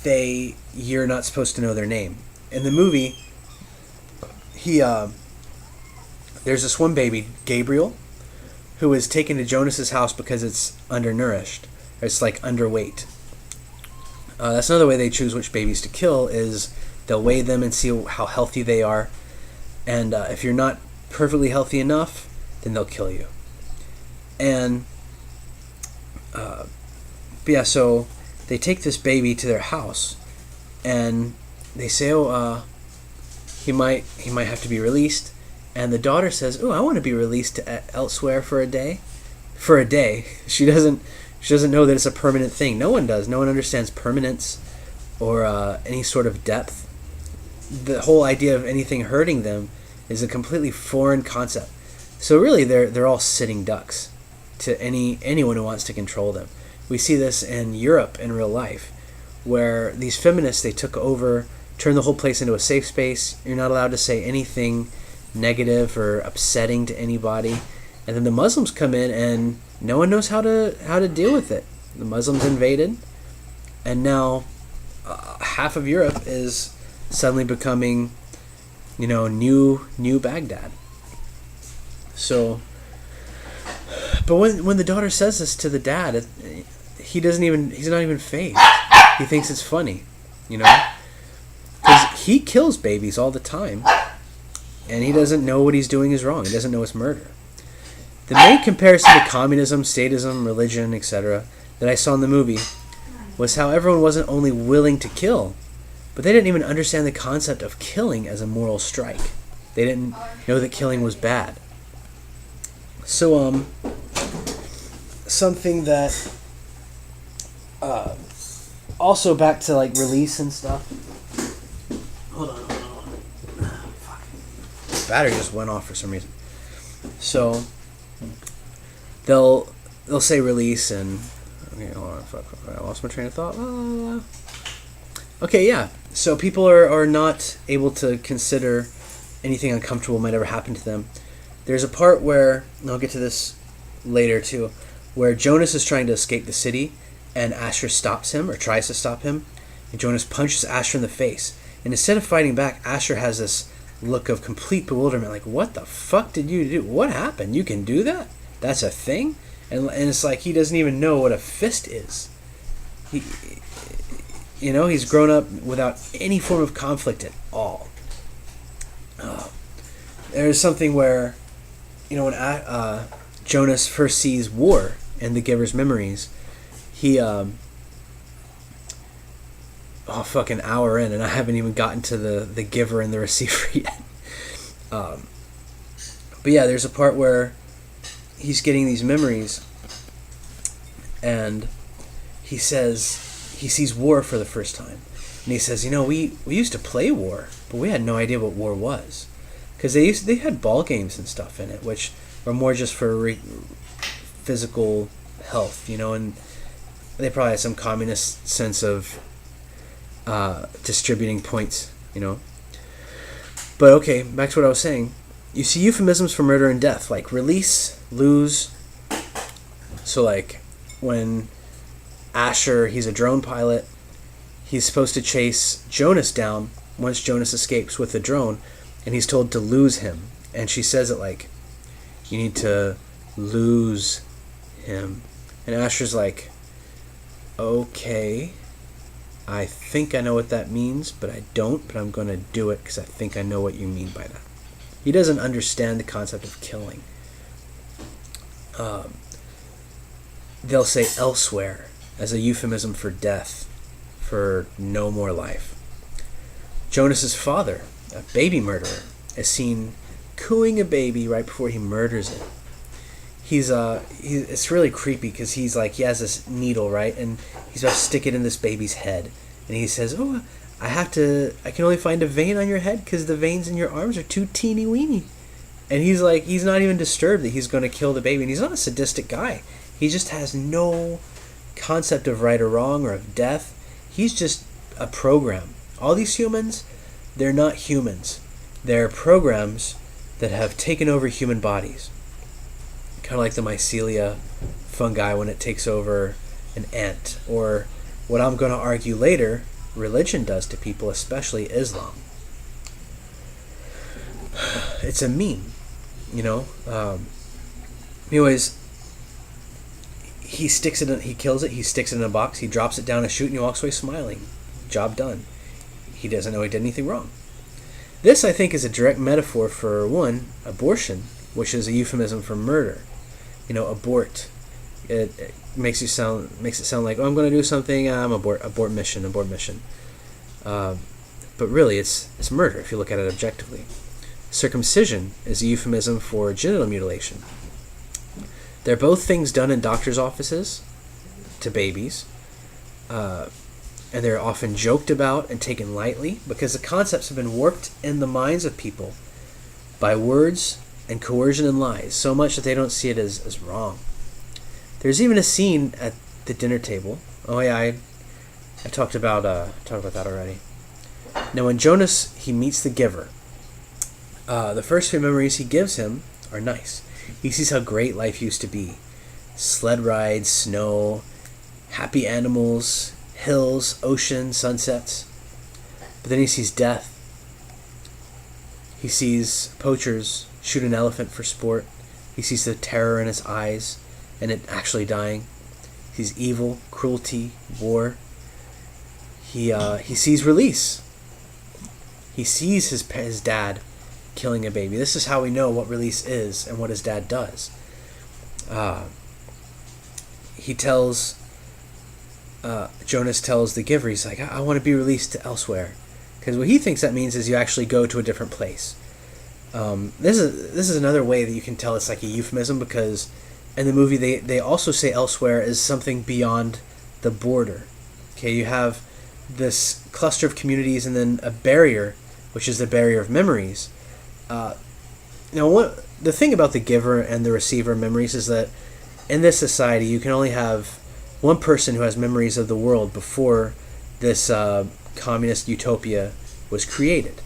A: you're not supposed to know their name. In the movie, there's this one baby, Gabriel, who is taken to Jonas's house because it's undernourished. It's like underweight. That's another way they choose which babies to kill, is they'll weigh them and see how healthy they are. And if you're not perfectly healthy enough, then they'll kill you. And but yeah, so they take this baby to their house, and they say, he might have to be released. And the daughter says, "Oh, I want to be released to elsewhere for a day." For a day, she doesn't know that it's a permanent thing. No one does. No one understands permanence or any sort of depth. The whole idea of anything hurting them is a completely foreign concept. So really, they're all sitting ducks to anyone who wants to control them. We see this in Europe in real life, where these feminists, they took over, turned the whole place into a safe space. You're not allowed to say anything negative or upsetting to anybody. And then the Muslims come in, and no one knows how to deal with it. The Muslims invaded, and now half of Europe is suddenly becoming, new Baghdad. So, but when the daughter says this to the dad, he's not even fazed. He thinks it's funny, because he kills babies all the time, and he doesn't know what he's doing is wrong. He doesn't know it's murder. The main comparison to communism, statism, religion, etc. that I saw in the movie was how everyone wasn't only willing to kill, but they didn't even understand the concept of killing as a moral strike. They didn't know that killing was bad. So, something that, also back to like release and stuff. Hold on. Fuck. The battery just went off for some reason. So, they'll say release and, okay, hold on, fuck, I lost my train of thought. Okay, yeah. So people are not able to consider anything uncomfortable might ever happen to them. There's a part where, and I'll get to this later too, where Jonas is trying to escape the city, and Asher stops him, or tries to stop him, and Jonas punches Asher in the face. And instead of fighting back, Asher has this look of complete bewilderment, like, what the fuck did you do? What happened? You can do that? That's a thing? And it's like he doesn't even know what a fist is. He's grown up without any form of conflict at all. There's something where, when Jonas first sees war in the Giver's memories, he, an hour in, and I haven't even gotten to the Giver and the Receiver yet. But yeah, there's a part where he's getting these memories, and he says he sees war for the first time, and he says, we used to play war, but we had no idea what war was, because they had ball games and stuff in it, which were more just for physical health, and they probably had some communist sense of distributing points, But okay, back to what I was saying. You see euphemisms for murder and death, like release, lose. So like when Asher, he's a drone pilot, he's supposed to chase Jonas down once Jonas escapes with the drone, and he's told to lose him. And she says it like, you need to lose him. And Asher's like, okay, I think I know what that means, but I don't, but I'm going to do it because I think I know what you mean by that. He doesn't understand the concept of killing. They'll say elsewhere as a euphemism for death, for no more life. Jonas's father, a baby murderer, is seen cooing a baby right before he murders it. It's really creepy because he has this needle, right, and he's about to stick it in this baby's head, and he says, "Oh, I can only find a vein on your head because the veins in your arms are too teeny weeny." And he's not even disturbed that he's going to kill the baby, and he's not a sadistic guy. He just has no concept of right or wrong or of death. He's just a program. All these humans, they're not humans. They're programs that have taken over human bodies. Kind of like the mycelia fungi when it takes over an ant, or what I'm going to argue later, religion does to people, especially Islam. It's a meme, anyways, he kills it, he sticks it in a box, he drops it down a chute, and he walks away smiling. Job done. He doesn't know he did anything wrong. This, I think, is a direct metaphor for, one, abortion, which is a euphemism for murder. Abort. It makes it sound like, oh, I'm going to do something, I'm abort mission. But really, it's murder if you look at it objectively. Circumcision is a euphemism for genital mutilation. They're both things done in doctors' offices to babies, and they're often joked about and taken lightly because the concepts have been warped in the minds of people by words and coercion and lies so much that they don't see it as wrong. There's even a scene at the dinner table. Oh yeah, I talked about that already. Now, when Jonas he meets the giver, the first few memories he gives him are nice. He sees how great life used to be: sled rides, snow, happy animals, hills, ocean, sunsets. But then he sees death. He sees poachers shoot an elephant for sport. He sees the terror in his eyes and it actually dying. He sees evil, cruelty, war. He sees release. He sees his dad killing a baby. This is how we know what release is and what his dad does. Jonas tells the giver, he's like, I want to be released to elsewhere. Because what he thinks that means is you actually go to a different place. This is another way that you can tell it's like a euphemism, because in the movie they also say elsewhere is something beyond the border. Okay, you have this cluster of communities and then a barrier, which is the barrier of memories. The thing about the giver and the receiver of memories is that in this society you can only have one person who has memories of the world before this communist utopia was created.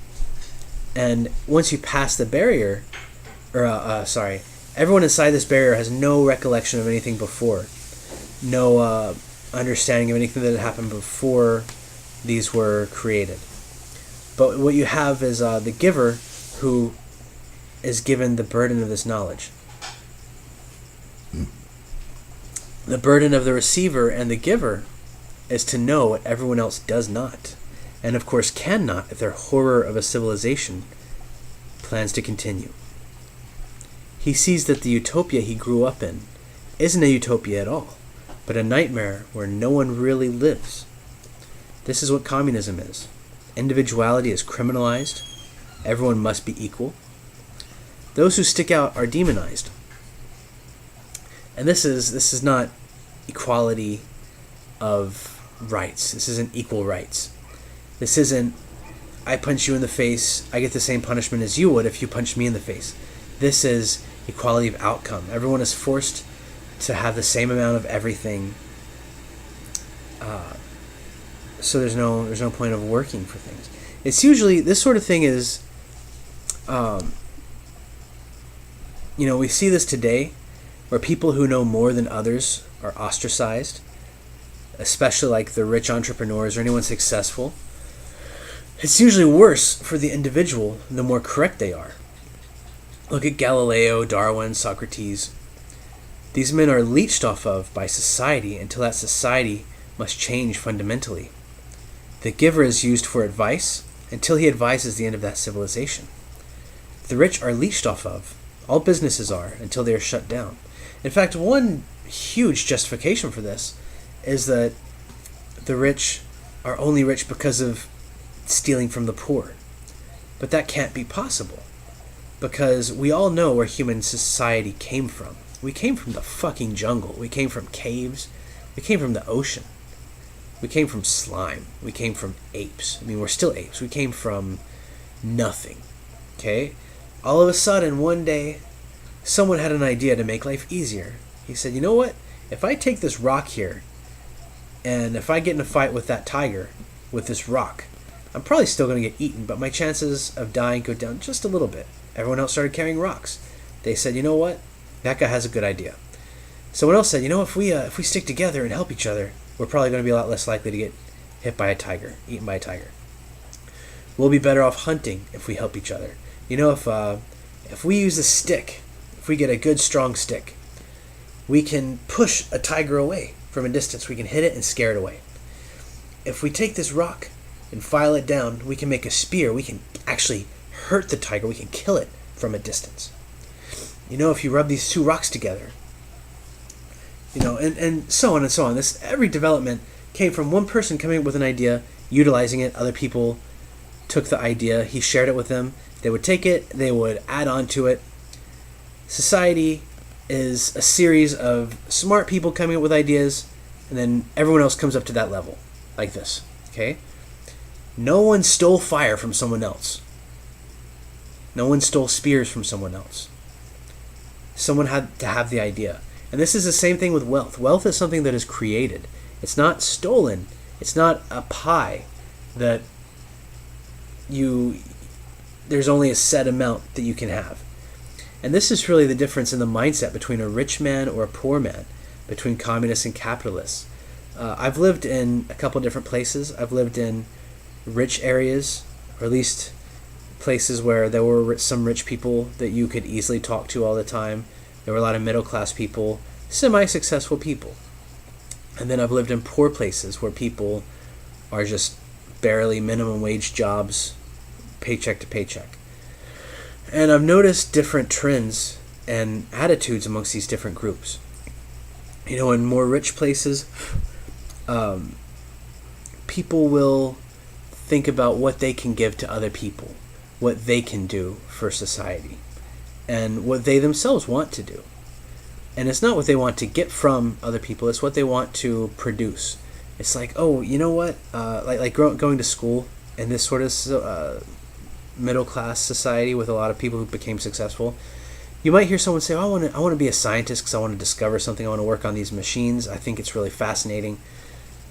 A: And once you pass the barrier, everyone inside this barrier has no recollection of anything before, no understanding of anything that had happened before these were created. But what you have is the giver who is given the burden of this knowledge. The burden of the receiver and the giver is to know what everyone else does not, and of course cannot if their horror of a civilization plans to continue. He sees that the utopia he grew up in isn't a utopia at all, but a nightmare where no one really lives. This is what communism is. Individuality is criminalized. Everyone must be equal. Those who stick out are demonized. And this is not equality of rights. This isn't equal rights. This isn't, I punch you in the face, I get the same punishment as you would if you punched me in the face. This is equality of outcome. Everyone is forced to have the same amount of everything. So there's no point of working for things. It's usually, this sort of thing is, we see this today, where people who know more than others are ostracized, especially like the rich entrepreneurs or anyone successful. It's usually worse for the individual the more correct they are. Look at Galileo, Darwin, Socrates. These men are leached off of by society until that society must change fundamentally. The giver is used for advice until he advises the end of that civilization. the rich are leached off of. All businesses are, until they are shut down. In fact, one huge justification for this is that the rich are only rich because of stealing from the poor. But that can't be possible, because we all know where human society came from. We came from the fucking jungle. We came from caves. We came from the ocean. We came from slime. We came from apes. I mean, we're still apes. We came from nothing. Okay? All of a sudden, one day, someone had an idea to make life easier. He said, you know what? If I take this rock here, and if I get in a fight with that tiger with this rock, I'm probably still going to get eaten, but my chances of dying go down just a little bit. Everyone else started carrying rocks. They said, you know what? That guy has a good idea. Someone else said, you know, if we stick together and help each other, we're probably going to be a lot less likely to get hit by a tiger, eaten by a tiger. We'll be better off hunting if we help each other. You know, if we use a stick, if we get a good strong stick, we can push a tiger away from a distance. We can hit it and scare it away. If we take this rock and file it down, we can make a spear. We can actually hurt the tiger. We can kill it from a distance. You know, if you rub these two rocks together, you know, and so on and so on. Every development came from one person coming up with an idea, utilizing it. Other people took the idea. He shared it with them. They would take it. They would add on to it. Society is a series of smart people coming up with ideas, and then everyone else comes up to that level, like this. Okay? No one stole fire from someone else. No one stole spears from someone else. Someone had to have the idea. And this is the same thing with wealth. Wealth is something that is created. It's not stolen. It's not a pie that there's only a set amount that you can have. And this is really the difference in the mindset between a rich man or a poor man, between communists and capitalists. I've lived in a couple different places. I've lived in rich areas, or at least places where there were some rich people that you could easily talk to all the time. There were a lot of middle-class people, semi-successful people. And then I've lived in poor places where people are just barely minimum wage jobs, paycheck to paycheck. And I've noticed different trends and attitudes amongst these different groups. You know, in more rich places, people will think about what they can give to other people, what they can do for society, and what they themselves want to do. And it's not what they want to get from other people, it's what they want to produce. It's like, oh, you know what? Like going to school in this sort of middle-class society with a lot of people who became successful, you might hear someone say, oh, I want to be a scientist because I want to discover something. I want to work on these machines. I think it's really fascinating.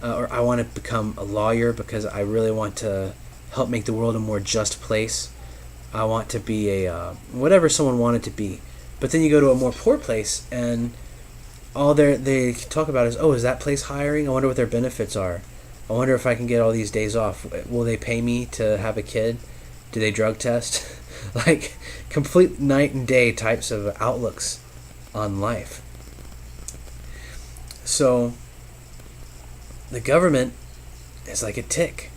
A: Or I want to become a lawyer because I really want to help make the world a more just place. I want to be whatever someone wanted to be. But then you go to a more poor place and all they talk about is, oh, is that place hiring? I wonder what their benefits are. I wonder if I can get all these days off. Will they pay me to have a kid? Do they drug test? Like complete night and day types of outlooks on life. So the government is like a tick.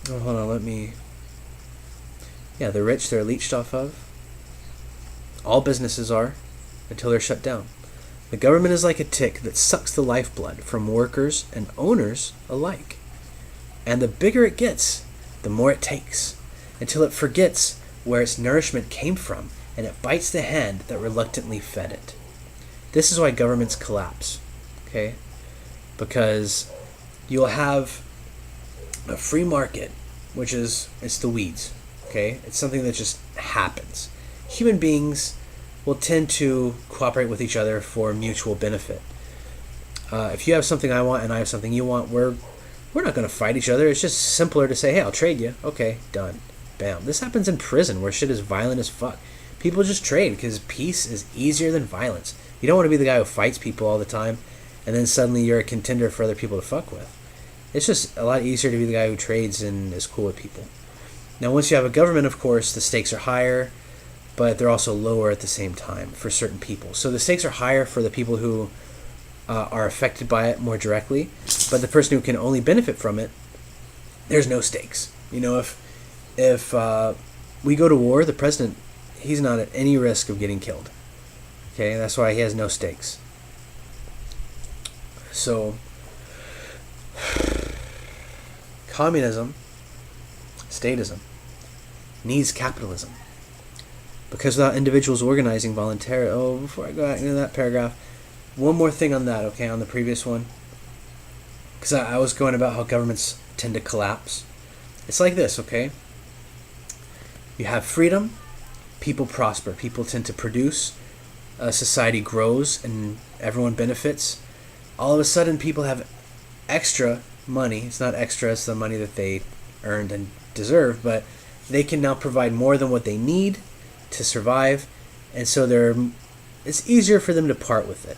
A: Oh, hold on, yeah, the rich, they're leached off of. All businesses are, until they're shut down. The government is like a tick that sucks the lifeblood from workers and owners alike. And the bigger it gets, the more it takes, until it forgets where its nourishment came from, and it bites the hand that reluctantly fed it. This is why governments collapse, okay? Because you'll have a free market, which is, it's the weeds, okay? It's something that just happens. Human beings will tend to cooperate with each other for mutual benefit. If you have something I want and I have something you want, we're not going to fight each other. It's just simpler to say, hey, I'll trade you. Okay, done. Bam. This happens in prison where shit is violent as fuck. People just trade because peace is easier than violence. You don't want to be the guy who fights people all the time and then suddenly you're a contender for other people to fuck with. It's just a lot easier to be the guy who trades and is cool with people. Now, once you have a government, of course, the stakes are higher, but they're also lower at the same time for certain people. So the stakes are higher for the people who are affected by it more directly, but the person who can only benefit from it, there's no stakes. You know, if we go to war, the president, he's not at any risk of getting killed. Okay, that's why he has no stakes. So, communism, statism, needs capitalism. Because without individuals organizing voluntarily... Oh, before I go back into that paragraph, one more thing on that, okay, on the previous one. Because I was going about how governments tend to collapse. It's like this, okay? You have freedom, people prosper. People tend to produce, society grows, and everyone benefits. All of a sudden, people have extra money. It's not extra, it's the money that they earned and deserve, but they can now provide more than what they need to survive, and so it's easier for them to part with it.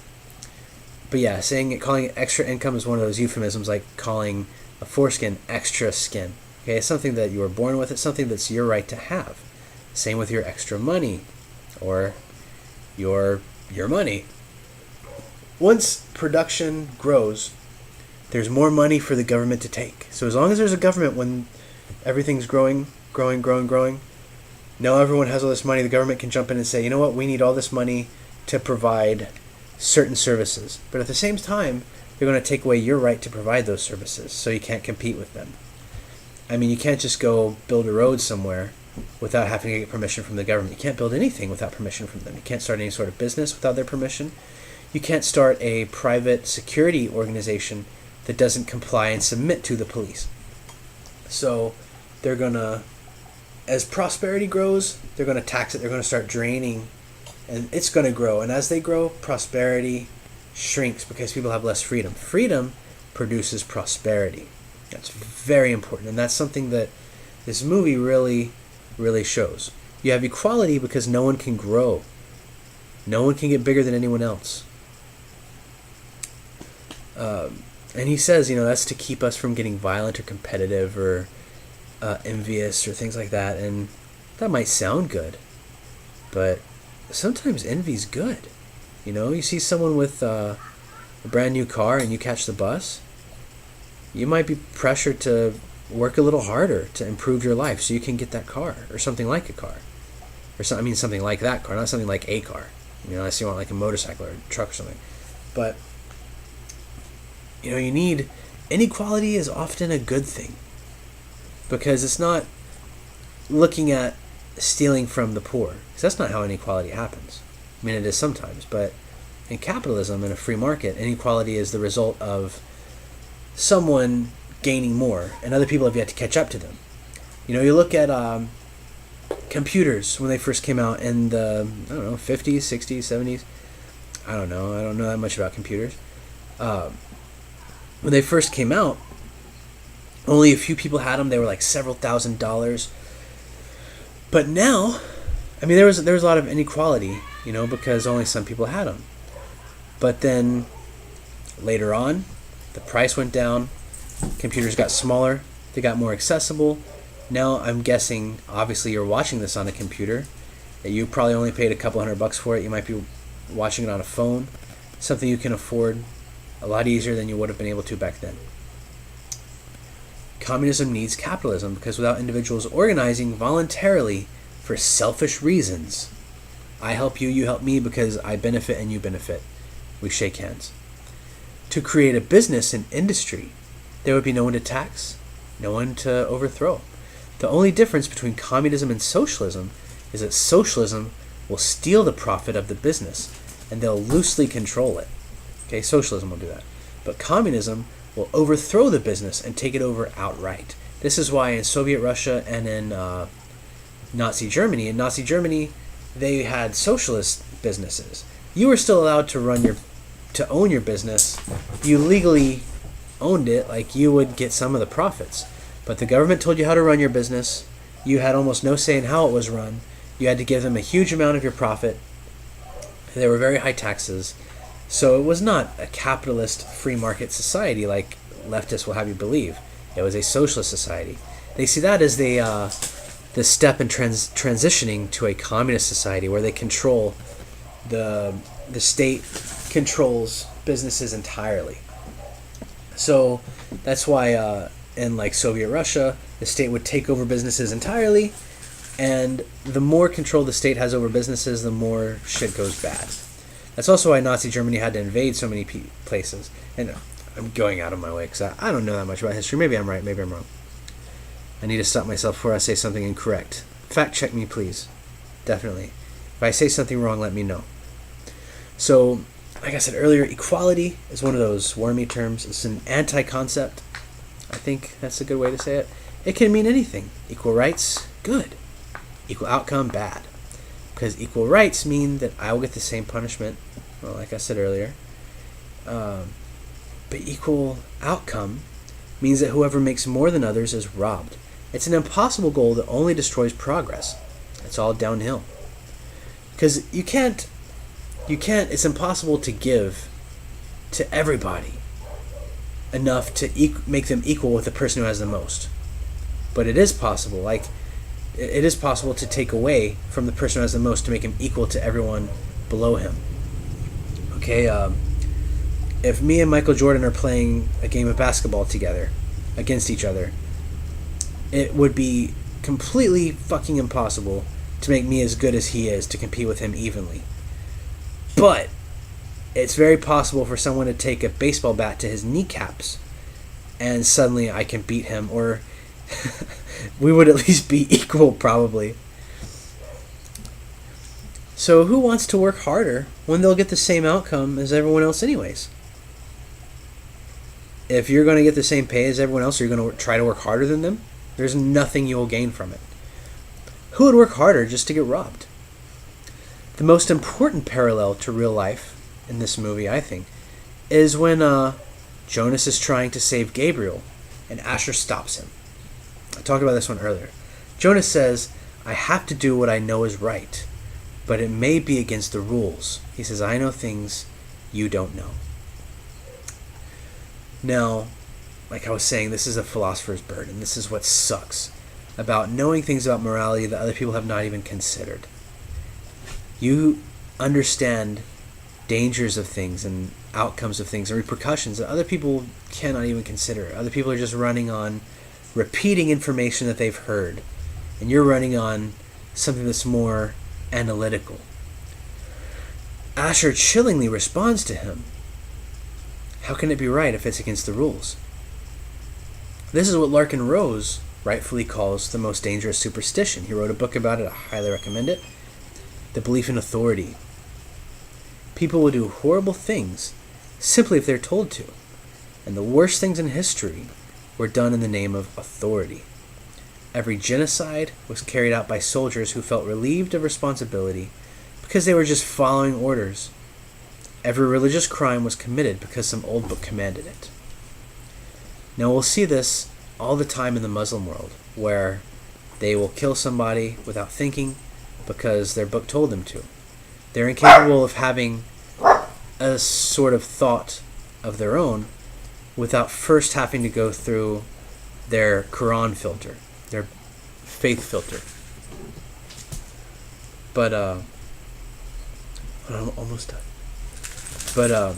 A: But yeah, calling it extra income is one of those euphemisms, like calling a foreskin extra skin. Okay, it's something that you were born with. It's something that's your right to have. Same with your extra money, or your money. Once production grows, there's more money for the government to take. So as long as there's a government, when everything's growing, now everyone has all this money, the government can jump in and say, you know what, we need all this money to provide certain services. But at the same time, they're going to take away your right to provide those services, so you can't compete with them. I mean, you can't just go build a road somewhere without having to get permission from the government. You can't build anything without permission from them. You can't start any sort of business without their permission. You can't start a private security organization that doesn't comply and submit to the police. So they're going to, as prosperity grows, they're going to tax it. They're going to start draining, and it's going to grow. And as they grow, prosperity shrinks because people have less freedom. Freedom produces prosperity. That's very important, and that's something that this movie really, really shows. You have equality because no one can grow. No one can get bigger than anyone else. And he says, that's to keep us from getting violent or competitive or envious or things like that. And that might sound good, but sometimes envy's good. You see someone with a brand new car and you catch the bus, you might be pressured to work a little harder to improve your life so you can get that car, or something like a car, or something like that car, not something like a car. Unless you want like a motorcycle or a truck or something. But you need, inequality is often a good thing, because it's not looking at stealing from the poor, because that's not how inequality happens. I mean, it is sometimes, but in capitalism, in a free market, inequality is the result of someone gaining more, and other people have yet to catch up to them. You look at computers when they first came out in the, 50s, 60s, 70s. I don't know that much about computers. When they first came out, only a few people had them. They were like several $1,000s. But now, I mean, there was a lot of inequality, because only some people had them. But then later on, the price went down. Computers got smaller. They got more accessible. Now I'm guessing, obviously you're watching this on a computer. You probably only paid a couple $100 for it. You might be watching it on a phone. Something you can afford a lot easier than you would have been able to back then. Communism needs capitalism because without individuals organizing voluntarily for selfish reasons, I help you, you help me because I benefit and you benefit. We shake hands. To create a business and industry, there would be no one to tax, no one to overthrow. The only difference between communism and socialism is that socialism will steal the profit of the business and they'll loosely control it. Okay, socialism will do that. But communism will overthrow the business and take it over outright. This is why in Soviet Russia and in Nazi Germany, they had socialist businesses. You were still allowed to own your business. You legally owned it, like you would get some of the profits. But the government told you how to run your business. You had almost no say in how it was run. You had to give them a huge amount of your profit. There were very high taxes. So it was not a capitalist free market society like leftists will have you believe. It was a socialist society. They see that as the step in transitioning to a communist society where they control the state controls businesses entirely. So that's why in like Soviet Russia, the state would take over businesses entirely, And the more control the state has over businesses, the more shit goes bad. That's also why Nazi Germany had to invade so many places. And I'm going out of my way because I don't know that much about history. Maybe I'm right, maybe I'm wrong. I need to stop myself before I say something incorrect. Fact check me, please. Definitely. If I say something wrong, let me know. So, like I said earlier, equality is one of those wormy terms. It's an anti-concept. I think that's a good way to say it. It can mean anything. Equal rights, good. Equal outcome, bad. Because equal rights mean that I will get the same punishment, well, like I said earlier. But equal outcome means that whoever makes more than others is robbed. It's an impossible goal that only destroys progress. It's all downhill. Because you can't, it's impossible to give to everybody enough to make them equal with the person who has the most. But it is possible. Like, it is possible to take away from the person who has the most to make him equal to everyone below him. Okay, if me and Michael Jordan are playing a game of basketball together against each other, it would be completely fucking impossible to make me as good as he is to compete with him evenly. But it's very possible for someone to take a baseball bat to his kneecaps and suddenly I can beat him, or we would at least be equal, probably. So who wants to work harder when they'll get the same outcome as everyone else anyways? If you're going to get the same pay as everyone else, or you're going to try to work harder than them, there's nothing you will gain from it. Who would work harder just to get robbed? The most important parallel to real life in this movie, I think, is when Jonas is trying to save Gabriel and Asher stops him. I talked about this one earlier. Jonas says, "I have to do what I know is right, but it may be against the rules." He says, "I know things you don't know." Now, like I was saying, this is a philosopher's burden. This is what sucks about knowing things about morality that other people have not even considered. You understand dangers of things and outcomes of things and repercussions that other people cannot even consider. Other people are just running on repeating information that they've heard, and you're running on something that's more analytical. Asher chillingly responds to him. How can it be right if it's against the rules? This is what Larkin Rose rightfully calls the most dangerous superstition. He wrote a book about it. I highly recommend it. The belief in authority. People will do horrible things simply if they're told to. And the worst things in history were done in the name of authority. Every genocide was carried out by soldiers who felt relieved of responsibility because they were just following orders. Every religious crime was committed because some old book commanded it. Now we'll see this all the time in the Muslim world, where they will kill somebody without thinking because their book told them to. They're incapable of having a sort of thought of their own without first having to go through their Quran filter, their faith filter. But, I'm almost done. But,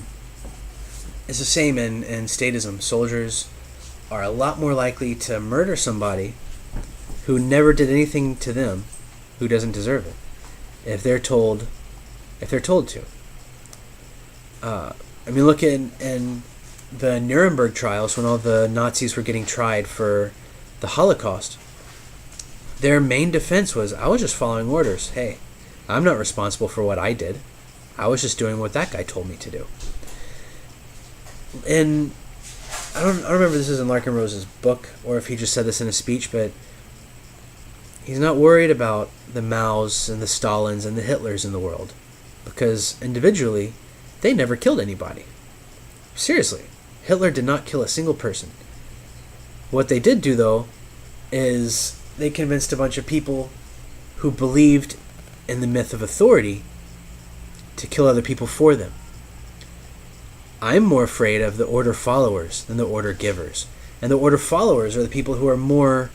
A: it's the same in statism. Soldiers are a lot more likely to murder somebody who never did anything to them, who doesn't deserve it, if they're told to. Look in the Nuremberg trials, when all the Nazis were getting tried for the Holocaust, their main defense was, I was just following orders. Hey, I'm not responsible for what I did. I was just doing what that guy told me to do. And I don't remember this is in Larkin Rose's book, or if he just said this in a speech, but he's not worried about the Maos and the Stalins and the Hitlers in the world, because individually, they never killed anybody. Seriously, Hitler did not kill a single person. What they did do, though, is they convinced a bunch of people who believed in the myth of authority to kill other people for them. I'm more afraid of the order followers than the order givers. And the order followers are the people who are more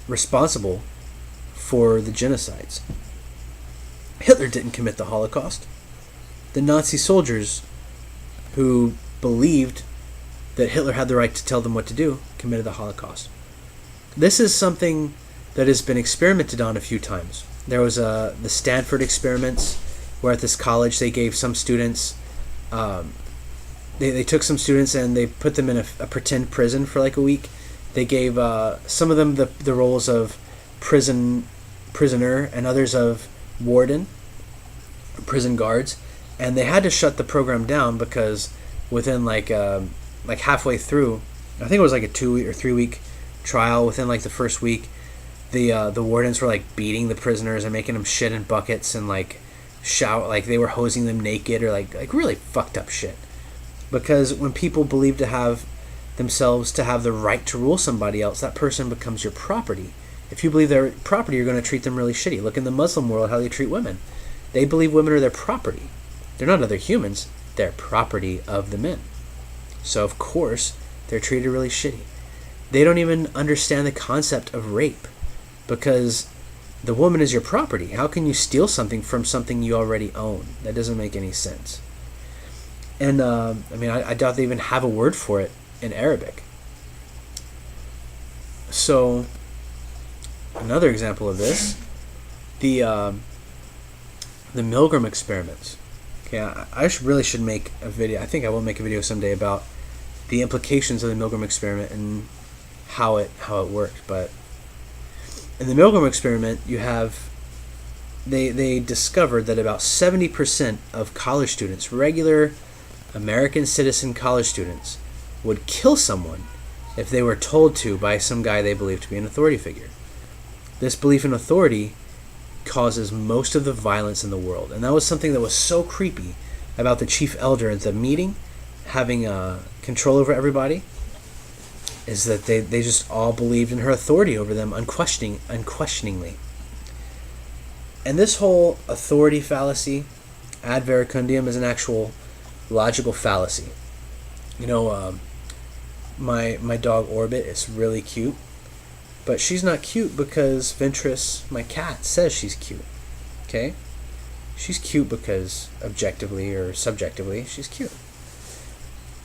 A: responsible for the genocides. Hitler didn't commit the Holocaust. The Nazi soldiers who believed that Hitler had the right to tell them what to do, committed the Holocaust. This is something that has been experimented on a few times. There was the Stanford experiments, where at this college they gave some students, they took some students and they put them in a pretend prison for like a week. They gave some of them the roles of prisoner and others of warden, prison guards, and they had to shut the program down because within like halfway through, I think it was like a 2 or 3 week trial. Within like the first week, the wardens were like beating the prisoners and making them shit in buckets and like shower, like they were hosing them naked or like really fucked up shit. Because when people believe to have themselves to have the right to rule somebody else, that person becomes your property. If you believe they're property, you're going to treat them really shitty. Look in the Muslim world how they treat women. They believe women are their property. They're not other humans. They're property of the men. So of course they're treated really shitty. They don't even understand the concept of rape, because the woman is your property. How can you steal something from something you already own? That doesn't make any sense. And I doubt they even have a word for it in Arabic. So another example of this, the Milgram experiments. Okay, I really should make a video. I think I will make a video someday about the implications of the Milgram experiment and how it worked. But in the Milgram experiment, you have they discovered that about 70% of college students, regular American citizen college students, would kill someone if they were told to by some guy they believed to be an authority figure. This belief in authority causes most of the violence in the world. And that was something that was so creepy about the chief elder at the meeting having control over everybody, is that they just all believed in her authority over them unquestioningly. And this whole authority fallacy, ad verecundium, is an actual logical fallacy. You know, my dog Orbit is really cute, but she's not cute because Ventress, my cat, says she's cute. Okay? She's cute because objectively or subjectively, she's cute.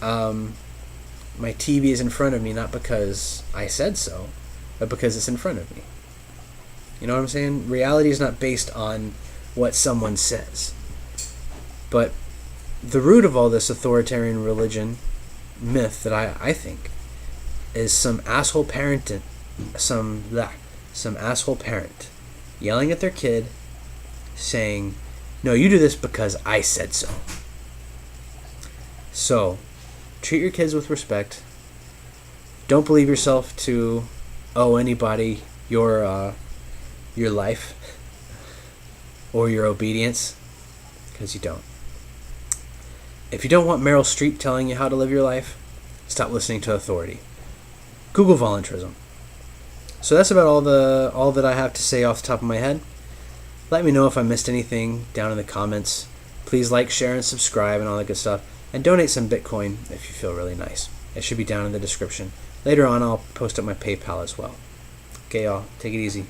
A: My TV is in front of me not because I said so, but because it's in front of me. You know what I'm saying? Reality is not based on what someone says. But the root of all this authoritarian religion myth that I think is some asshole parent yelling at their kid saying, "No, you do this because I said so." So, treat your kids with respect. Don't believe yourself to owe anybody your life or your obedience, because you don't. If you don't want Meryl Streep telling you how to live your life, stop listening to authority. Google voluntarism. So that's about all that I have to say off the top of my head. Let me know if I missed anything down in the comments. Please like, share, and subscribe and all that good stuff. And donate some Bitcoin if you feel really nice. It should be down in the description. Later on, I'll post up my PayPal as well. Okay, y'all. Take it easy.